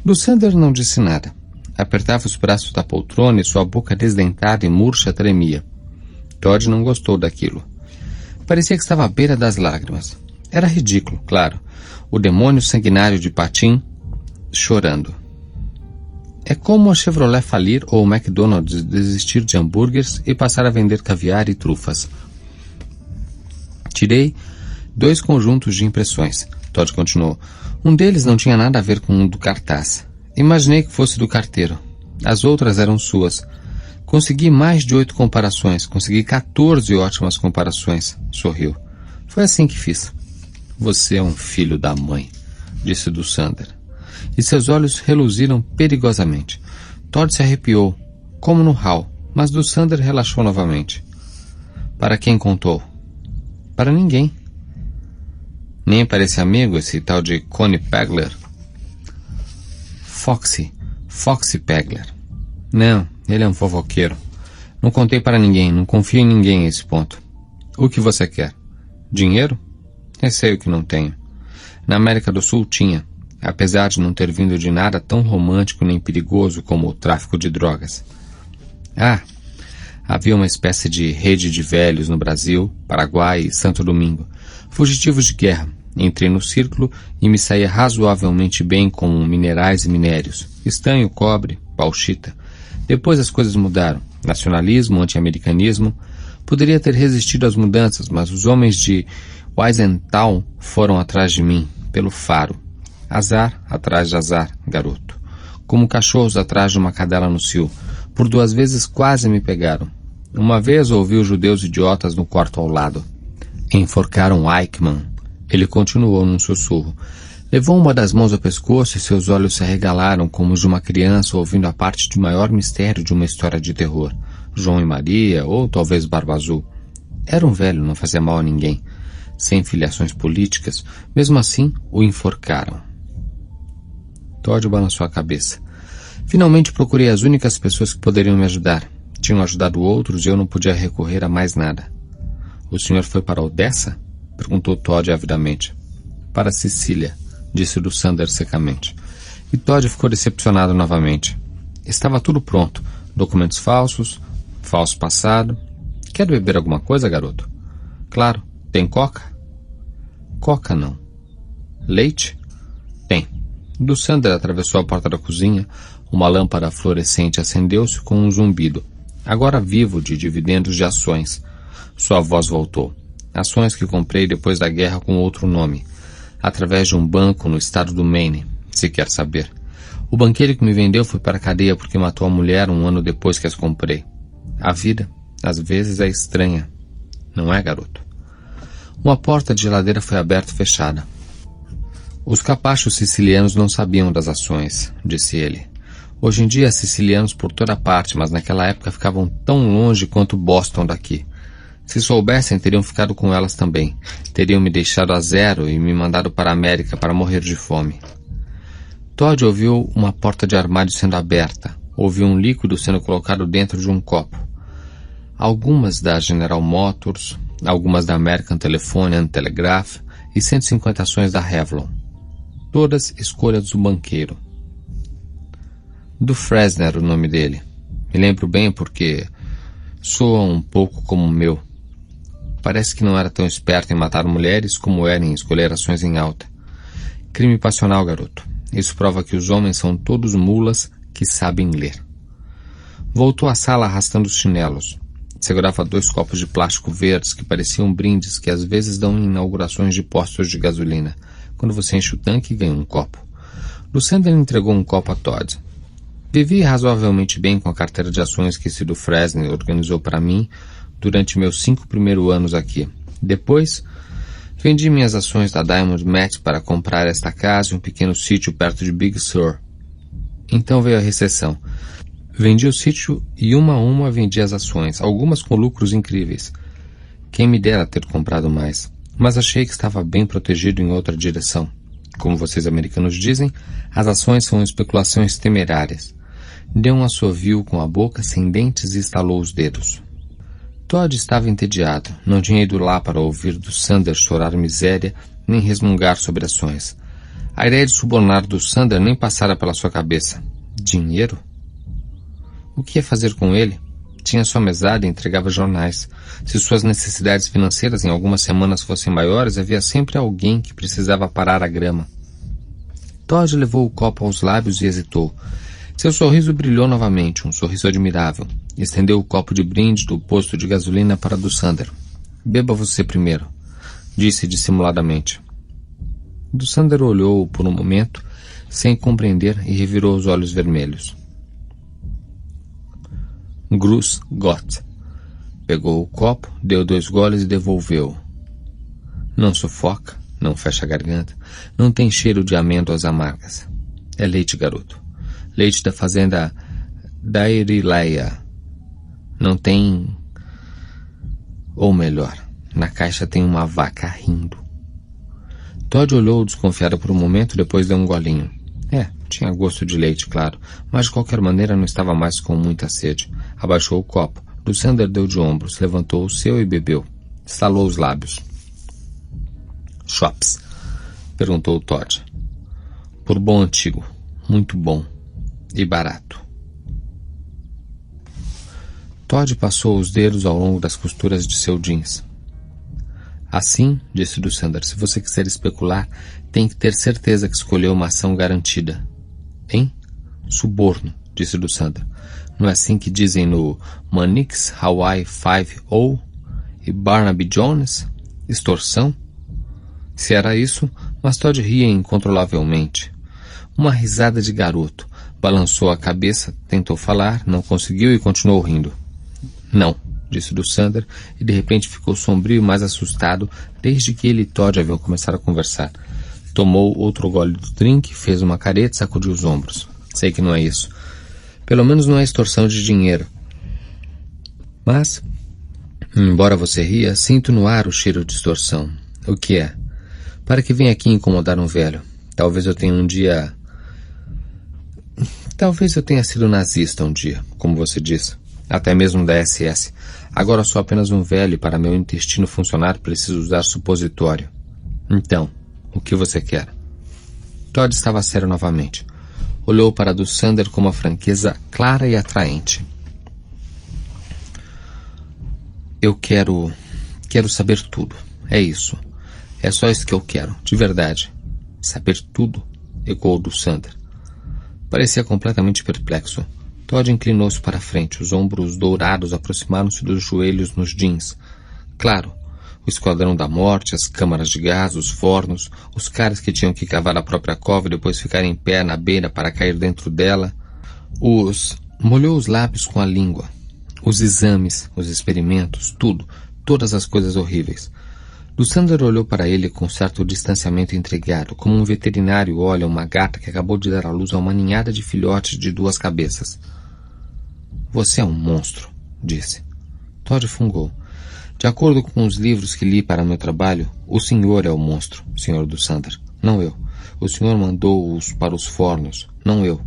Dussander não disse nada. Apertava os braços da poltrona e sua boca desdentada e murcha tremia. Todd não gostou daquilo. Parecia que estava à beira das lágrimas. Era ridículo, claro. O demônio sanguinário de Patim chorando. É como a Chevrolet falir ou o McDonald's desistir de hambúrgueres e passar a vender caviar e trufas. Tirei 2 conjuntos de impressões. Todd continuou. Um deles não tinha nada a ver com um do cartaz. Imaginei que fosse do carteiro. As outras eram suas. Consegui mais de 8 comparações. Consegui 14 ótimas comparações. Sorriu. Foi assim que fiz. Você é um filho da mãe, disse Dussander. E seus olhos reluziram perigosamente. Todd se arrepiou, como no hall, mas Dussander relaxou novamente. Para quem contou? Para ninguém. Nem para esse amigo, esse tal de Connie Pegler? Foxy Pegler. Não, ele é um fofoqueiro. Não contei para ninguém, não confio em ninguém a esse ponto. O que você quer? Dinheiro? Sei o que não tenho. Na América do Sul tinha, apesar de não ter vindo de nada tão romântico nem perigoso como o tráfico de drogas. Havia uma espécie de rede de velhos no Brasil, Paraguai e Santo Domingo, fugitivos de guerra. Entrei no círculo e me saía razoavelmente bem com minerais e minérios, estanho, cobre, bauxita. Depois as coisas mudaram. Nacionalismo, anti-americanismo. Poderia ter resistido às mudanças, mas os homens de Weisenthal foram atrás de mim, pelo faro. Azar atrás de azar, garoto. Como cachorros atrás de uma cadela no cio. Por 2 vezes quase me pegaram. Uma vez ouvi os judeus idiotas no quarto ao lado. Enforcaram Eichmann. Ele continuou num sussurro. Levou uma das mãos ao pescoço e seus olhos se arregalaram como os de uma criança ouvindo a parte de maior mistério de uma história de terror. João e Maria, ou talvez Barba Azul. Era um velho, não fazia mal a ninguém. Sem filiações políticas, mesmo assim o enforcaram. Todd balançou a cabeça. Finalmente procurei as únicas pessoas que poderiam me ajudar. Tinham ajudado outros e eu não podia recorrer a mais nada. O senhor foi para Odessa? Perguntou Todd avidamente. Para Sicília, disse Dussander secamente. E Todd ficou decepcionado novamente. Estava tudo pronto. Documentos falso passado. Quer beber alguma coisa, garoto? Claro. Tem coca? Coca não. Leite? Tem. Dussander atravessou a porta da cozinha. Uma lâmpada fluorescente acendeu-se com um zumbido. Agora vivo de dividendos de ações. Sua voz voltou. Ações que comprei depois da guerra com outro nome. Através de um banco no estado do Maine, se quer saber. O banqueiro que me vendeu foi para a cadeia porque matou a mulher 1 ano depois que as comprei. A vida, às vezes, é estranha. Não é, garoto? Uma porta de geladeira foi aberta e fechada. Os capachos sicilianos não sabiam das ações, disse ele. Hoje em dia há sicilianos por toda parte, mas naquela época ficavam tão longe quanto Boston daqui. Se soubessem, teriam ficado com elas também. Teriam me deixado a zero e me mandado para a América para morrer de fome. Todd ouviu uma porta de armário sendo aberta. Ouvi um líquido sendo colocado dentro de um copo. Algumas da General Motors, algumas da American Telephone and Telegraph e 150 ações da Revlon. Todas escolhas do banqueiro. Do Fresner, o nome dele. Me lembro bem porque soa um pouco como o meu. Parece que não era tão esperto em matar mulheres como era em escolher ações em alta. Crime passional, garoto. Isso prova que os homens são todos mulas que sabem ler. Voltou à sala arrastando os chinelos. Segurava 2 copos de plástico verdes que pareciam brindes que às vezes dão em inaugurações de postos de gasolina, quando você enche o tanque e ganha um copo. Lucinda entregou um copo a Todd. Vivi razoavelmente bem com a carteira de ações que esse do Fresnel organizou para mim durante meus 5 primeiros anos aqui. Depois, vendi minhas ações da Diamond Met para comprar esta casa e um pequeno sítio perto de Big Sur. Então veio a recessão. Vendi o sítio e uma a uma vendi as ações, algumas com lucros incríveis. Quem me dera ter comprado mais, mas achei que estava bem protegido em outra direção. Como vocês americanos dizem, as ações são especulações temerárias. Deu um assovio com a boca sem dentes e estalou os dedos. Todd estava entediado, não tinha ido lá para ouvir do Sander chorar miséria nem resmungar sobre ações. A ideia de subornar do Sander nem passara pela sua cabeça. Dinheiro? O que ia fazer com ele? Tinha sua mesada e entregava jornais. Se suas necessidades financeiras em algumas semanas fossem maiores, havia sempre alguém que precisava parar a grama. Todd levou o copo aos lábios e hesitou. Seu sorriso brilhou novamente, um sorriso admirável. Estendeu o copo de brinde do posto de gasolina para do Sander. Beba você primeiro, disse dissimuladamente. Do Sander olhou-o por um momento, sem compreender, e revirou os olhos vermelhos. Grüß Gott. Pegou o copo, deu 2 goles e devolveu-o. Não sufoca, não fecha a garganta, não tem cheiro de amêndoas amargas. É leite, garoto. Leite da fazenda Dairileia. Não tem... Ou melhor, na caixa tem uma vaca rindo. Todd olhou desconfiado por um momento, depois deu um golinho. Tinha gosto de leite, claro, mas de qualquer maneira não estava mais com muita sede. Abaixou o copo. Lucinda deu de ombros, levantou o seu e bebeu. Estalou os lábios. Chops? Perguntou Todd. Por bom antigo. Muito bom. E barato. Todd passou os dedos ao longo das costuras de seu jeans. Assim, disse Lucinda, se você quiser especular, tem que ter certeza que escolheu uma ação garantida. Hein? Suborno, disse Lucinda. Não é assim que dizem no Mannix Hawaii 5-0 e Barnaby Jones? Extorsão? Se era isso, mas Todd ria incontrolavelmente. Uma risada de garoto. Balançou a cabeça, tentou falar, não conseguiu e continuou rindo. Não, disse Lucinda, e de repente ficou sombrio e mais assustado desde que ele e Todd haviam começado a conversar. Tomou outro gole do drink, fez uma careta e sacudiu os ombros. Sei que não é isso. Pelo menos não é extorsão de dinheiro. Mas, embora você ria, sinto no ar o cheiro de extorsão. O que é? Para que venha aqui incomodar um velho. Talvez eu tenha sido nazista um dia, como você disse. Até mesmo da SS. Agora sou apenas um velho e para meu intestino funcionar preciso usar supositório. Então, o que você quer? Todd estava sério novamente. Olhou para do Sander com uma franqueza clara e atraente. Eu quero saber tudo. É isso. É só isso que eu quero, de verdade. Saber tudo? Ecoou do Sander. Parecia completamente perplexo. Todd inclinou-se para a frente, os ombros dourados aproximaram-se dos joelhos nos jeans. Claro, o esquadrão da morte, as câmaras de gás, os fornos, os caras que tinham que cavar a própria cova e depois ficar em pé na beira para cair dentro dela. Molhou os lábios com a língua. Os exames, os experimentos, tudo, todas as coisas horríveis. Lucinda olhou para ele com certo distanciamento intrigado, como um veterinário olha uma gata que acabou de dar à luz a uma ninhada de filhotes de 2 cabeças. Você é um monstro, disse. Todd fungou. De acordo com os livros que li para meu trabalho, o senhor é o monstro, Sr. do Sander, não eu. O senhor mandou-os para os fornos, não eu.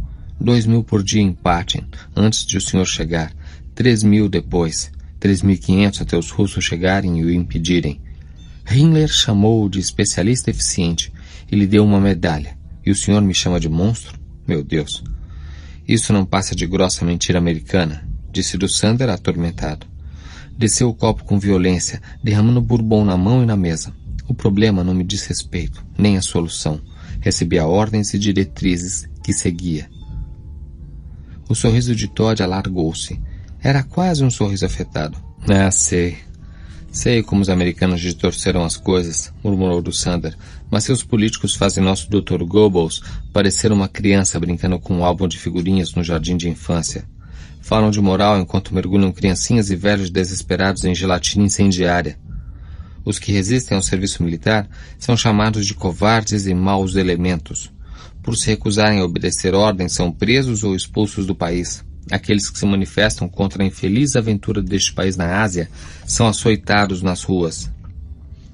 2.000 por dia em Patin, antes de o senhor chegar. 3.000 depois. 3.500 até os russos chegarem e o impedirem. Himmler chamou-o de especialista eficiente e lhe deu uma medalha. E o senhor me chama de monstro? Meu Deus. Isso não passa de grossa mentira americana, disse Dussander atormentado. Desceu o copo com violência, derramando bourbon na mão e na mesa. O problema não me diz respeito, nem a solução. Recebia ordens e diretrizes que seguia. O sorriso de Todd alargou-se. Era quase um sorriso afetado. Ah, sei. Sei como os americanos distorceram as coisas, murmurou Dussander, mas seus políticos fazem nosso Dr. Goebbels parecer uma criança brincando com um álbum de figurinhas no jardim de infância. Falam de moral enquanto mergulham criancinhas e velhos desesperados em gelatina incendiária. Os que resistem ao serviço militar são chamados de covardes e maus elementos. Por se recusarem a obedecer ordens, são presos ou expulsos do país. Aqueles que se manifestam contra a infeliz aventura deste país na Ásia são açoitados nas ruas.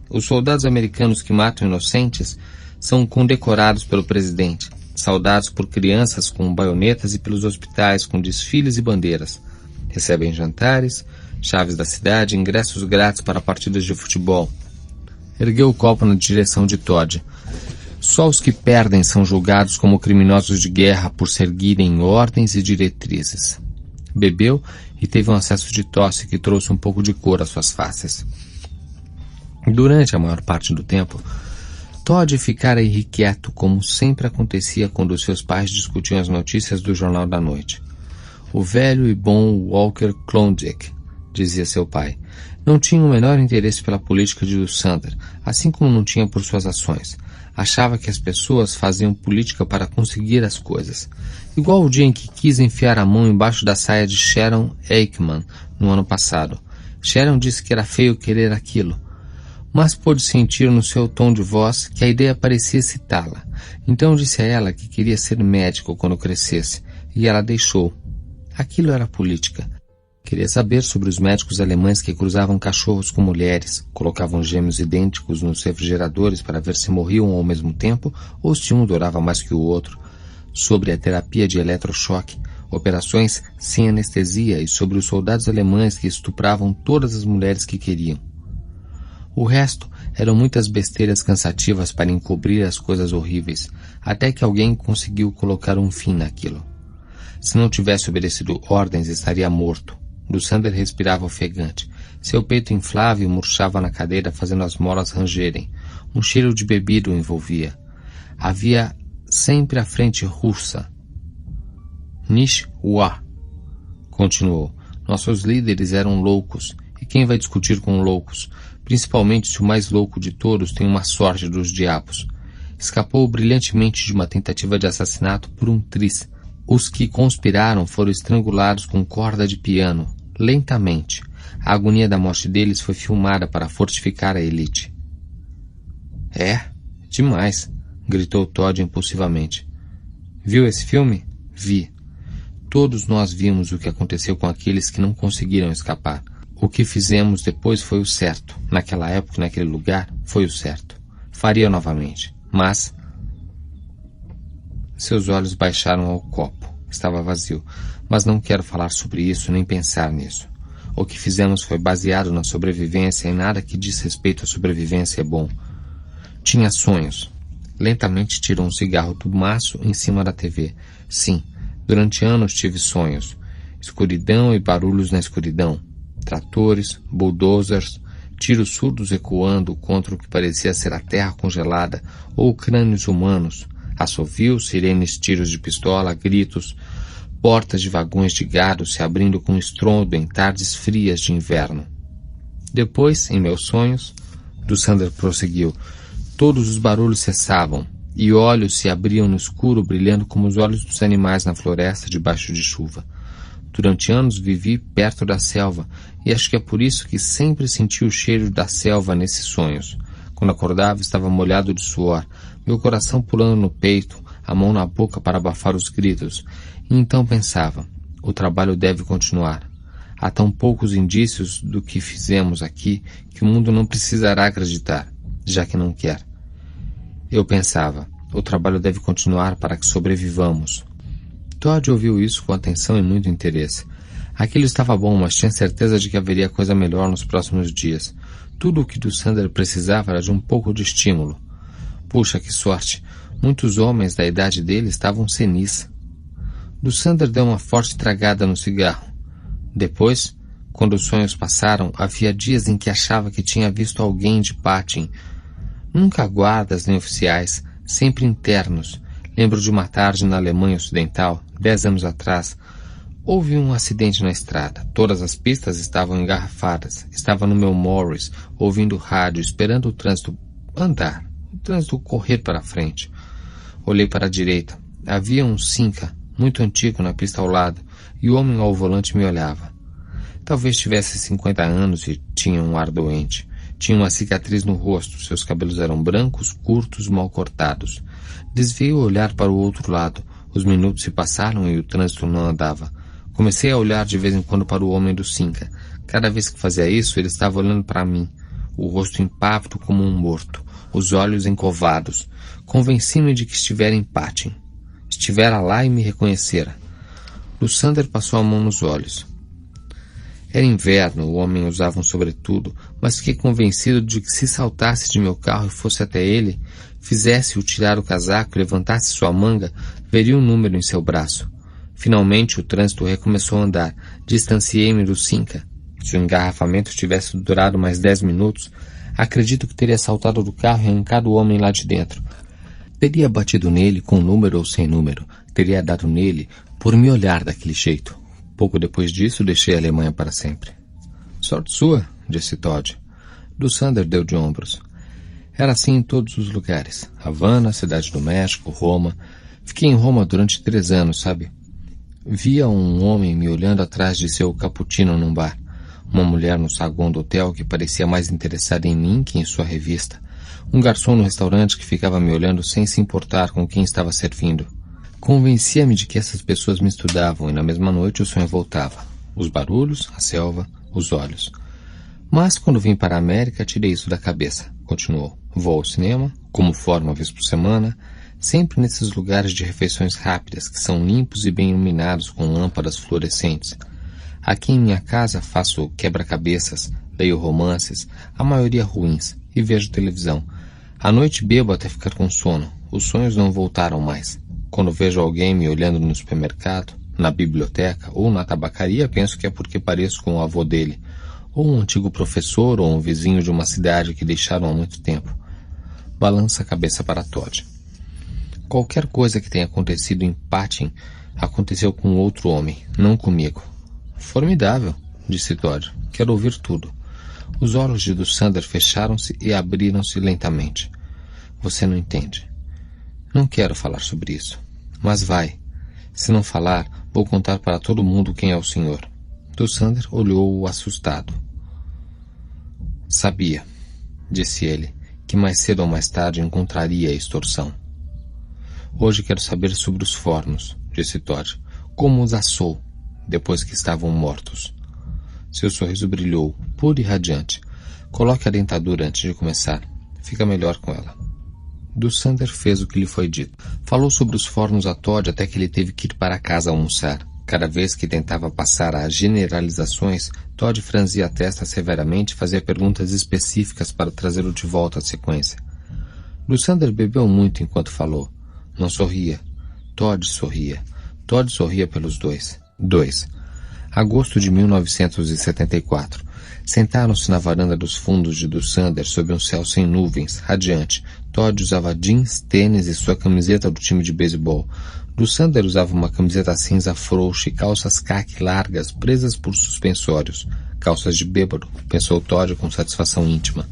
Os soldados americanos que matam inocentes são condecorados pelo presidente, saudados por crianças com baionetas e pelos hospitais com desfiles e bandeiras. Recebem jantares, chaves da cidade, ingressos grátis para partidas de futebol. Ergueu o copo na direção de Todd. Só os que perdem são julgados como criminosos de guerra por seguirem ordens e diretrizes. Bebeu e teve um acesso de tosse que trouxe um pouco de cor às suas faces. Durante a maior parte do tempo, Todd ficara irrequieto, como sempre acontecia quando seus pais discutiam as notícias do Jornal da Noite. O velho e bom Walker Klondike, dizia seu pai, não tinha o menor interesse pela política de Dussander, assim como não tinha por suas ações. Achava que as pessoas faziam política para conseguir as coisas. Igual o dia em que quis enfiar a mão embaixo da saia de Sharon Eichmann no ano passado. Sharon disse que era feio querer aquilo, mas pôde sentir no seu tom de voz que a ideia parecia excitá-la. Então disse a ela que queria ser médico quando crescesse, e ela deixou. Aquilo era política. Queria saber sobre os médicos alemães que cruzavam cachorros com mulheres, colocavam gêmeos idênticos nos refrigeradores para ver se morriam ao mesmo tempo ou se um durava mais que o outro, sobre a terapia de eletrochoque, operações sem anestesia e sobre os soldados alemães que estupravam todas as mulheres que queriam. O resto eram muitas besteiras cansativas para encobrir as coisas horríveis, até que alguém conseguiu colocar um fim naquilo. Se não tivesse obedecido ordens, estaria morto. Dussander respirava ofegante. Seu peito inflava e murchava na cadeira, fazendo as molas rangerem. Um cheiro de bebida o envolvia. Havia sempre a frente russa. Nish-Wa, continuou. Nossos líderes eram loucos. E quem vai discutir com loucos? Principalmente se o mais louco de todos tem uma sorte dos diabos. Escapou brilhantemente de uma tentativa de assassinato por um tris. Os que conspiraram foram estrangulados com corda de piano, lentamente. A agonia da morte deles foi filmada para fortificar a elite. É, demais, gritou Todd impulsivamente. Viu esse filme? Vi. Todos nós vimos o que aconteceu com aqueles que não conseguiram escapar. O que fizemos depois foi o certo. Naquela época, naquele lugar, foi o certo. Faria novamente. Mas... Seus olhos baixaram ao copo. Estava vazio. Mas não quero falar sobre isso nem pensar nisso. O que fizemos foi baseado na sobrevivência e nada que diz respeito à sobrevivência é bom. Tinha sonhos. Lentamente tirou um cigarro do maço em cima da TV. Sim, durante anos tive sonhos. Escuridão e barulhos na escuridão. Tratores, bulldozers, tiros surdos ecoando contra o que parecia ser a terra congelada ou crânios humanos. Assovios, sirenes, tiros de pistola, gritos, portas de vagões de gado se abrindo com estrondo em tardes frias de inverno. Depois, em meus sonhos, Dussander prosseguiu, todos os barulhos cessavam e olhos se abriam no escuro brilhando como os olhos dos animais na floresta debaixo de chuva. Durante anos vivi perto da selva e acho que é por isso que sempre senti o cheiro da selva nesses sonhos. Quando acordava estava molhado de suor, meu coração pulando no peito, a mão na boca para abafar os gritos. E então pensava, o trabalho deve continuar. Há tão poucos indícios do que fizemos aqui que o mundo não precisará acreditar, já que não quer. Eu pensava, o trabalho deve continuar para que sobrevivamos. Todd ouviu isso com atenção e muito interesse. Aquilo estava bom, mas tinha certeza de que haveria coisa melhor nos próximos dias. Tudo o que Dussander precisava era de um pouco de estímulo. Puxa, que sorte! Muitos homens da idade dele estavam senis. Dussander deu uma forte tragada no cigarro. Depois, quando os sonhos passaram, havia dias em que achava que tinha visto alguém de patim. Nunca guardas nem oficiais, sempre internos. Lembro de uma tarde na Alemanha Ocidental, 10 anos atrás. Houve um acidente na estrada. Todas as pistas estavam engarrafadas. Estava no meu Morris, ouvindo rádio, esperando o trânsito andar, o trânsito correr para frente. Olhei para a direita. Havia um Cinca, muito antigo, na pista ao lado, e o homem ao volante me olhava. Talvez tivesse 50 anos e tinha um ar doente. Tinha uma cicatriz no rosto, seus cabelos eram brancos, curtos, mal cortados. Desviei o olhar para o outro lado. Os minutos se passaram e o trânsito não andava. Comecei a olhar de vez em quando para o homem do Cinca. Cada vez que fazia isso, ele estava olhando para mim. O rosto impávido como um morto, os olhos encovados. Convenci-me de que estivera em patim. Estivera lá e me reconhecera. Dussander passou a mão nos olhos. Era inverno, o homem usava um sobretudo, mas fiquei convencido de que se saltasse de meu carro e fosse até ele, fizesse-o tirar o casaco e levantasse sua manga, veria um número em seu braço. Finalmente o trânsito recomeçou a andar. Distanciei-me do Cinca. Se o engarrafamento tivesse durado mais 10 minutos, acredito que teria saltado do carro e arrancado o homem lá de dentro. Teria batido nele com número ou sem número. Teria dado nele por me olhar daquele jeito. Pouco depois disso, deixei a Alemanha para sempre. Sorte sua, disse Todd. Dussander deu de ombros. Era assim em todos os lugares. Havana, Cidade do México, Roma. Fiquei em Roma durante 3 anos, sabe? Via um homem me olhando atrás de seu cappuccino num bar. Uma mulher no saguão do hotel que parecia mais interessada em mim que em sua revista. Um garçom no restaurante que ficava me olhando sem se importar com quem estava servindo. Convencia-me de que essas pessoas me estudavam e na mesma noite o sonho voltava. Os barulhos, a selva, os olhos. Mas quando vim para a América, tirei isso da cabeça. Continuou. Vou ao cinema, como fora uma vez por semana, sempre nesses lugares de refeições rápidas que são limpos e bem iluminados com lâmpadas fluorescentes. Aqui em minha casa faço quebra-cabeças, leio romances, a maioria ruins, e vejo televisão. À noite bebo até ficar com sono. Os sonhos não voltaram mais. Quando vejo alguém me olhando no supermercado, na biblioteca ou na tabacaria, penso que é porque pareço com o avô dele, ou um antigo professor ou um vizinho de uma cidade que deixaram há muito tempo. Balança a cabeça para Todd. Qualquer coisa que tenha acontecido em Patim aconteceu com outro homem, não comigo. Formidável, disse Todd. Quero ouvir tudo. Os olhos de Dussander fecharam-se e abriram-se lentamente. Você não entende. Não quero falar sobre isso. Mas vai. Se não falar, vou contar para todo mundo quem é o senhor. Dussander olhou-o assustado. Sabia, disse ele, que mais cedo ou mais tarde encontraria a extorsão. Hoje quero saber sobre os fornos, disse Todd. Como os assou, depois que estavam mortos. Seu sorriso brilhou, puro e radiante. Coloque a dentadura antes de começar. Fica melhor com ela. Dussander fez o que lhe foi dito. Falou sobre os fornos a Todd até que ele teve que ir para casa almoçar. Cada vez que tentava passar às generalizações, Todd franzia a testa severamente e fazia perguntas específicas para trazê-lo de volta à sequência. Dussander bebeu muito enquanto falou. Não sorria. Todd sorria. Todd sorria pelos dois. Agosto de 1974. Sentaram-se na varanda dos fundos de Dussander sob um céu sem nuvens, radiante. Todd usava jeans, tênis e sua camiseta do time de beisebol. Dussander usava uma camiseta cinza frouxa e calças caqui largas presas por suspensórios. Calças de bêbado, pensou Todd com satisfação íntima.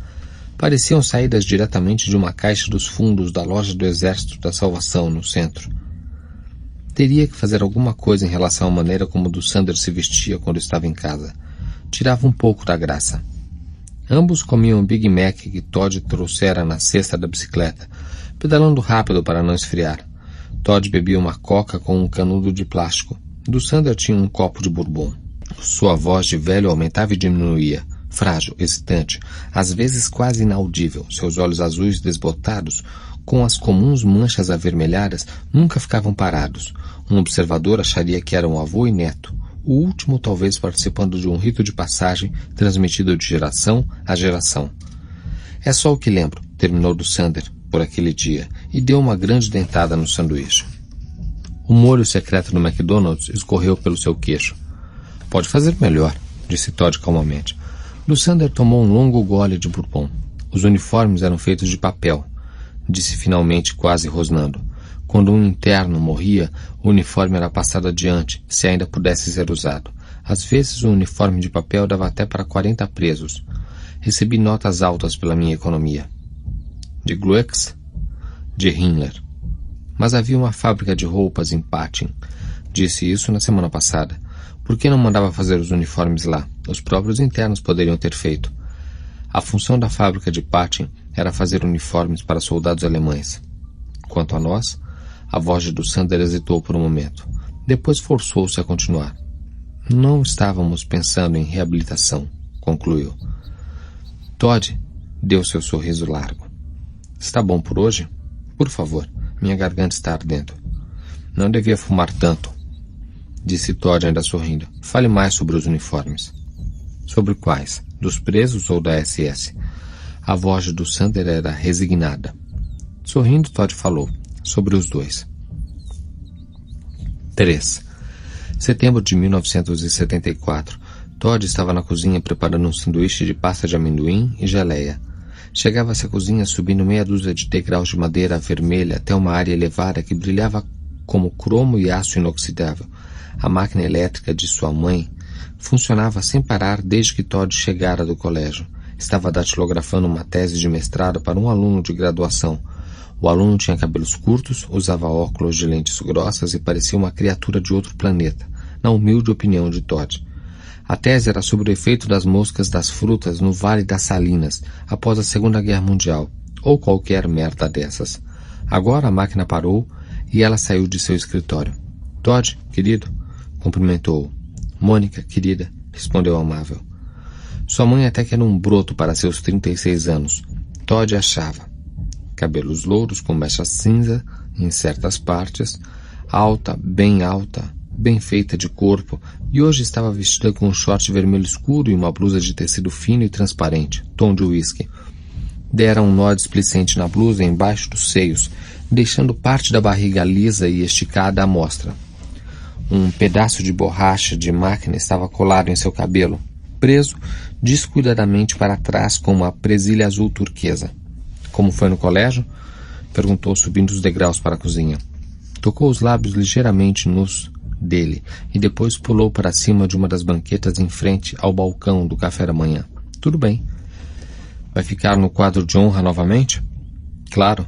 Pareciam saídas diretamente de uma caixa dos fundos da loja do Exército da Salvação, no centro. Teria que fazer alguma coisa em relação à maneira como Dussander se vestia quando estava em casa. Tirava um pouco da graça. Ambos comiam um Big Mac que Todd trouxera na cesta da bicicleta, pedalando rápido para não esfriar. Todd bebia uma coca com um canudo de plástico. Dussander tinha um copo de bourbon. Sua voz de velho aumentava e diminuía, frágil, hesitante, às vezes quase inaudível, seus olhos azuis desbotados, com as comuns manchas avermelhadas, nunca ficavam parados. Um observador acharia que eram avô e neto, o último talvez participando de um rito de passagem transmitido de geração a geração. É só o que lembro, terminou Dussander por aquele dia, e deu uma grande dentada no sanduíche. O molho secreto do McDonald's escorreu pelo seu queixo. Pode fazer melhor, disse Todd calmamente. Dussander tomou um longo gole de bourbon. Os uniformes eram feitos de papel, disse finalmente, quase rosnando. Quando um interno morria, o uniforme era passado adiante, se ainda pudesse ser usado. Às vezes um uniforme de papel dava até para 40 presos. Recebi notas altas pela minha economia. De Gluex? De Himmler. Mas havia uma fábrica de roupas em Patin. Disse isso na semana passada. Por que não mandava fazer os uniformes lá? Os próprios internos poderiam ter feito. A função da fábrica de Patin era fazer uniformes para soldados alemães. Quanto a nós, a voz de Dussander hesitou por um momento. Depois forçou-se a continuar. Não estávamos pensando em reabilitação, concluiu. Todd deu seu sorriso largo. Está bom por hoje? Por favor, minha garganta está ardendo. Não devia fumar tanto, disse Todd ainda sorrindo. Fale mais sobre os uniformes. Sobre quais? Dos presos ou da SS? A voz de Dussander era resignada. Sorrindo, Todd falou. Sobre os dois. 3. Setembro de 1974. Todd estava na cozinha preparando um sanduíche de pasta de amendoim e geleia. Chegava-se à cozinha subindo meia dúzia de degraus de madeira vermelha até uma área elevada que brilhava como cromo e aço inoxidável. A máquina elétrica de sua mãe funcionava sem parar desde que Todd chegara do colégio. Estava datilografando uma tese de mestrado para um aluno de graduação. O aluno tinha cabelos curtos, usava óculos de lentes grossas e parecia uma criatura de outro planeta, na humilde opinião de Todd. A tese era sobre o efeito das moscas das frutas no Vale das Salinas, após a Segunda Guerra Mundial, ou qualquer merda dessas. Agora a máquina parou e ela saiu de seu escritório. Todd, querido, cumprimentou-o. Mônica, querida, respondeu amável. Sua mãe até que era um broto para seus 36 anos. Todd achava. Cabelos louros com mecha cinza em certas partes, alta, bem feita de corpo, e hoje estava vestida com um short vermelho escuro e uma blusa de tecido fino e transparente, tom de uísque. Dera um nó displicente na blusa embaixo dos seios, deixando parte da barriga lisa e esticada à mostra. Um pedaço de borracha de máquina estava colado em seu cabelo, preso descuidadamente para trás com uma presilha azul turquesa. Como foi no colégio? Perguntou subindo os degraus para a cozinha. Tocou os lábios ligeiramente nus dele e depois pulou para cima de uma das banquetas em frente ao balcão do café da manhã. Tudo bem. Vai ficar no quadro de honra novamente? Claro.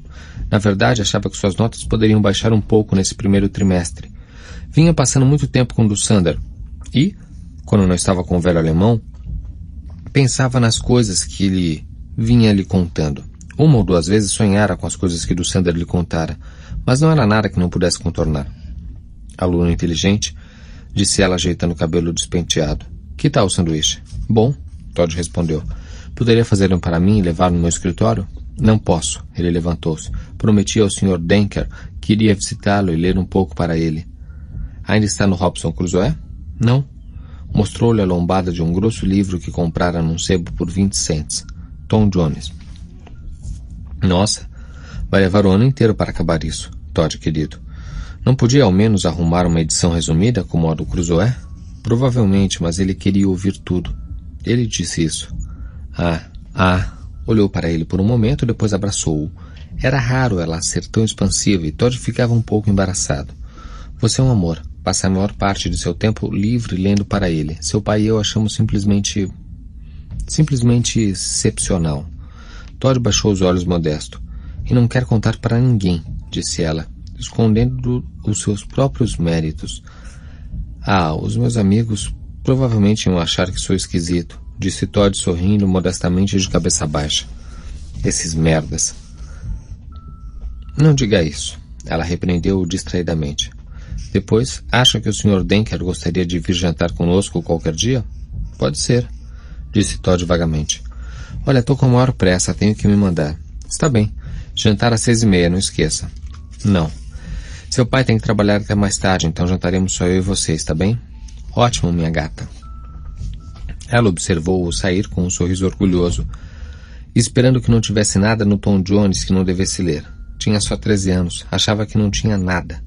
Na verdade, achava que suas notas poderiam baixar um pouco nesse primeiro trimestre. Vinha passando muito tempo com Dussander e, quando não estava com o velho alemão, pensava nas coisas que ele vinha lhe contando. Uma ou duas vezes sonhara com as coisas que Dussander lhe contara, mas não era nada que não pudesse contornar. Aluno inteligente, disse ela ajeitando o cabelo despenteado. Que tal o sanduíche? Bom, Todd respondeu. Poderia fazer um para mim e levar no meu escritório? Não posso, ele levantou-se. Prometi ao Sr. Denker que iria visitá-lo e ler um pouco para ele. Ainda está no Robson Crusoe? Não. Mostrou-lhe a lombada de um grosso livro que comprara num sebo por 20 cents. Tom Jones. Nossa, vai levar o ano inteiro para acabar isso, Todd querido. Não podia ao menos arrumar uma edição resumida como a do Crusoe? Provavelmente, mas ele queria ouvir tudo. Ele disse isso. Olhou para ele por um momento, depois abraçou-o. Era raro ela ser tão expansiva e Todd ficava um pouco embaraçado. Você é um amor. Passa a maior parte de seu tempo livre lendo para ele. Seu pai e eu achamos simplesmente excepcional. Todd baixou os olhos modesto. E não quer contar para ninguém, disse ela, escondendo os seus próprios méritos. Os meus amigos provavelmente iam achar que sou esquisito, disse Todd sorrindo modestamente de cabeça baixa. Esses merdas. Não diga isso, ela repreendeu-o distraidamente. Depois, acha que o Sr. Denker gostaria de vir jantar conosco qualquer dia? Pode ser, disse Todd vagamente. Olha, estou com a maior pressa, tenho que me mandar. Está bem. Jantar às 6:30, não esqueça. Não. Seu pai tem que trabalhar até mais tarde, então jantaremos só eu e você, está bem? Ótimo, minha gata. Ela observou-o sair com um sorriso orgulhoso, esperando que não tivesse nada no Tom Jones que não devesse ler. Tinha só 13 anos, achava que não tinha nada.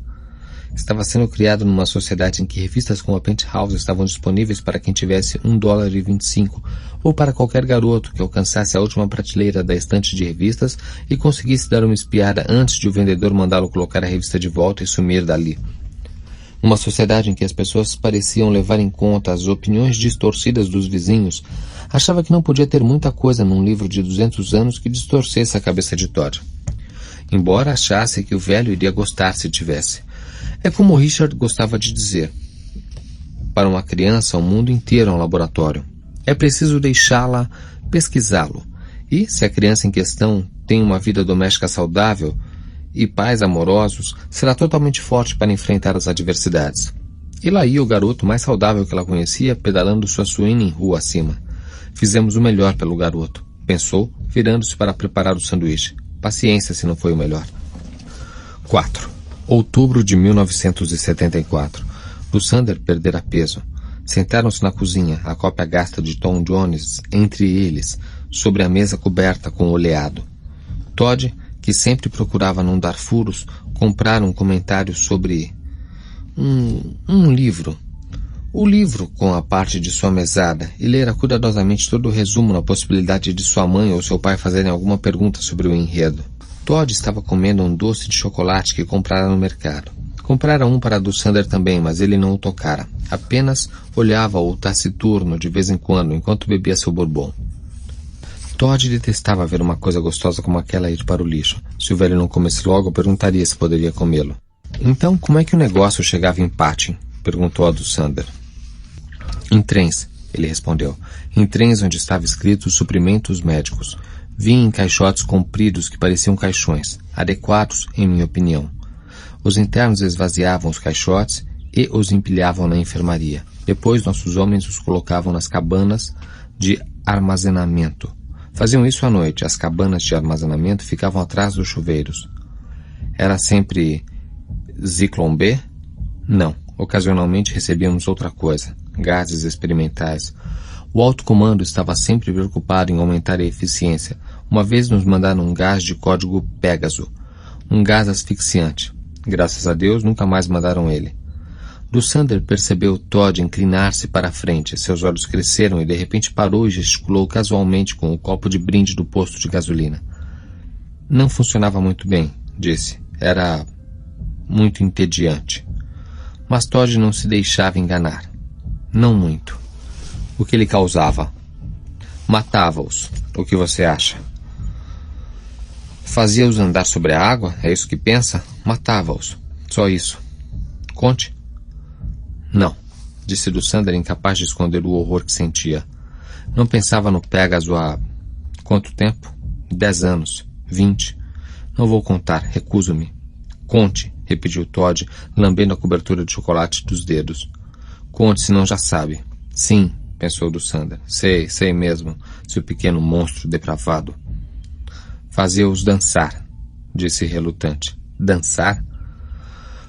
Estava sendo criado numa sociedade em que revistas como a Penthouse estavam disponíveis para quem tivesse $1,25, ou para qualquer garoto que alcançasse a última prateleira da estante de revistas e conseguisse dar uma espiada antes de o vendedor mandá-lo colocar a revista de volta e sumir dali. Uma sociedade em que as pessoas pareciam levar em conta as opiniões distorcidas dos vizinhos, achava que não podia ter muita coisa num livro de 200 anos que distorcesse a cabeça de Todd. Embora achasse que o velho iria gostar se tivesse. É como Richard gostava de dizer. Para uma criança, o mundo inteiro é um laboratório. É preciso deixá-la pesquisá-lo. E, se a criança em questão tem uma vida doméstica saudável e pais amorosos, será totalmente forte para enfrentar as adversidades. E lá ia o garoto mais saudável que ela conhecia, pedalando sua Sweeney rua acima. Fizemos o melhor pelo garoto, pensou, virando-se para preparar o sanduíche. Paciência se não foi o melhor. 4. Outubro de 1974. Lusander perdera peso. Sentaram-se na cozinha, a cópia gasta de Tom Jones entre eles, sobre a mesa coberta com oleado. Todd, que sempre procurava não dar furos, comprara um comentário sobre um livro. O livro com a parte de sua mesada e lera cuidadosamente todo o resumo na possibilidade de sua mãe ou seu pai fazerem alguma pergunta sobre o enredo. Todd estava comendo um doce de chocolate que comprara no mercado. Comprara um para Lusander também, mas ele não o tocara. Apenas olhava-o taciturno de vez em quando, enquanto bebia seu bourbon. Todd detestava ver uma coisa gostosa como aquela ir para o lixo. Se o velho não comesse logo, perguntaria se poderia comê-lo. Então, como é que o negócio chegava em Patin? Perguntou a Lusander. Em trens, ele respondeu. Em trens onde estava escrito suprimentos médicos. Vinha em caixotes compridos que pareciam caixões, adequados, em minha opinião. Os internos esvaziavam os caixotes e os empilhavam na enfermaria. Depois, nossos homens os colocavam nas cabanas de armazenamento. Faziam isso à noite. As cabanas de armazenamento ficavam atrás dos chuveiros. Era sempre Zyklon B? Não. Ocasionalmente recebíamos outra coisa. Gases experimentais. O alto comando estava sempre preocupado em aumentar a eficiência. Uma vez nos mandaram um gás de código Pégaso. Um gás asfixiante. Graças a Deus, nunca mais mandaram ele. Lusander percebeu Todd inclinar-se para a frente. Seus olhos cresceram e de repente parou e gesticulou casualmente com o copo de brinde do posto de gasolina. Não funcionava muito bem, disse. Era muito entediante. Mas Todd não se deixava enganar. Não muito. O que ele causava? Matava-os. O que você acha? Fazia-os andar sobre a água? É isso que pensa? Matava-os. Só isso. Conte. Não, disse Lusander, incapaz de esconder o horror que sentia. Não pensava no Pégaso há... quanto tempo? 10 anos. 20. Não vou contar. Recuso-me. Conte, repetiu Todd, lambendo a cobertura de chocolate dos dedos. Conte, senão já sabe. Sim, pensou Lusander. Sei mesmo, seu pequeno monstro depravado. Fazia-os dançar, disse relutante. Dançar?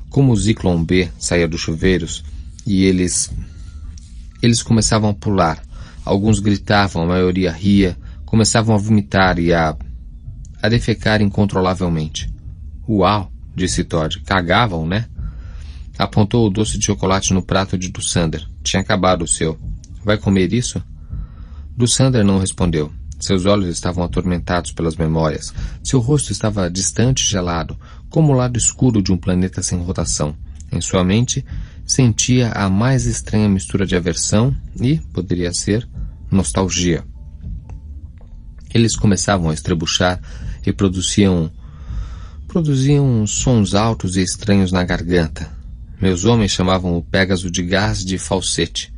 Como o Zyklon B saía dos chuveiros e eles começavam a pular. Alguns gritavam, a maioria ria, começavam a vomitar e a defecar incontrolavelmente. Uau, disse Todd. Cagavam, né? Apontou o doce de chocolate no prato de Lusander. Tinha acabado o seu. Vai comer isso? Lusander não respondeu. Seus olhos estavam atormentados pelas memórias. Seu rosto estava distante e gelado, como o lado escuro de um planeta sem rotação. Em sua mente, sentia a mais estranha mistura de aversão e, poderia ser, nostalgia. Eles começavam a estrebuchar e produziam sons altos e estranhos na garganta. Meus homens chamavam o Pégaso de gás de falsete.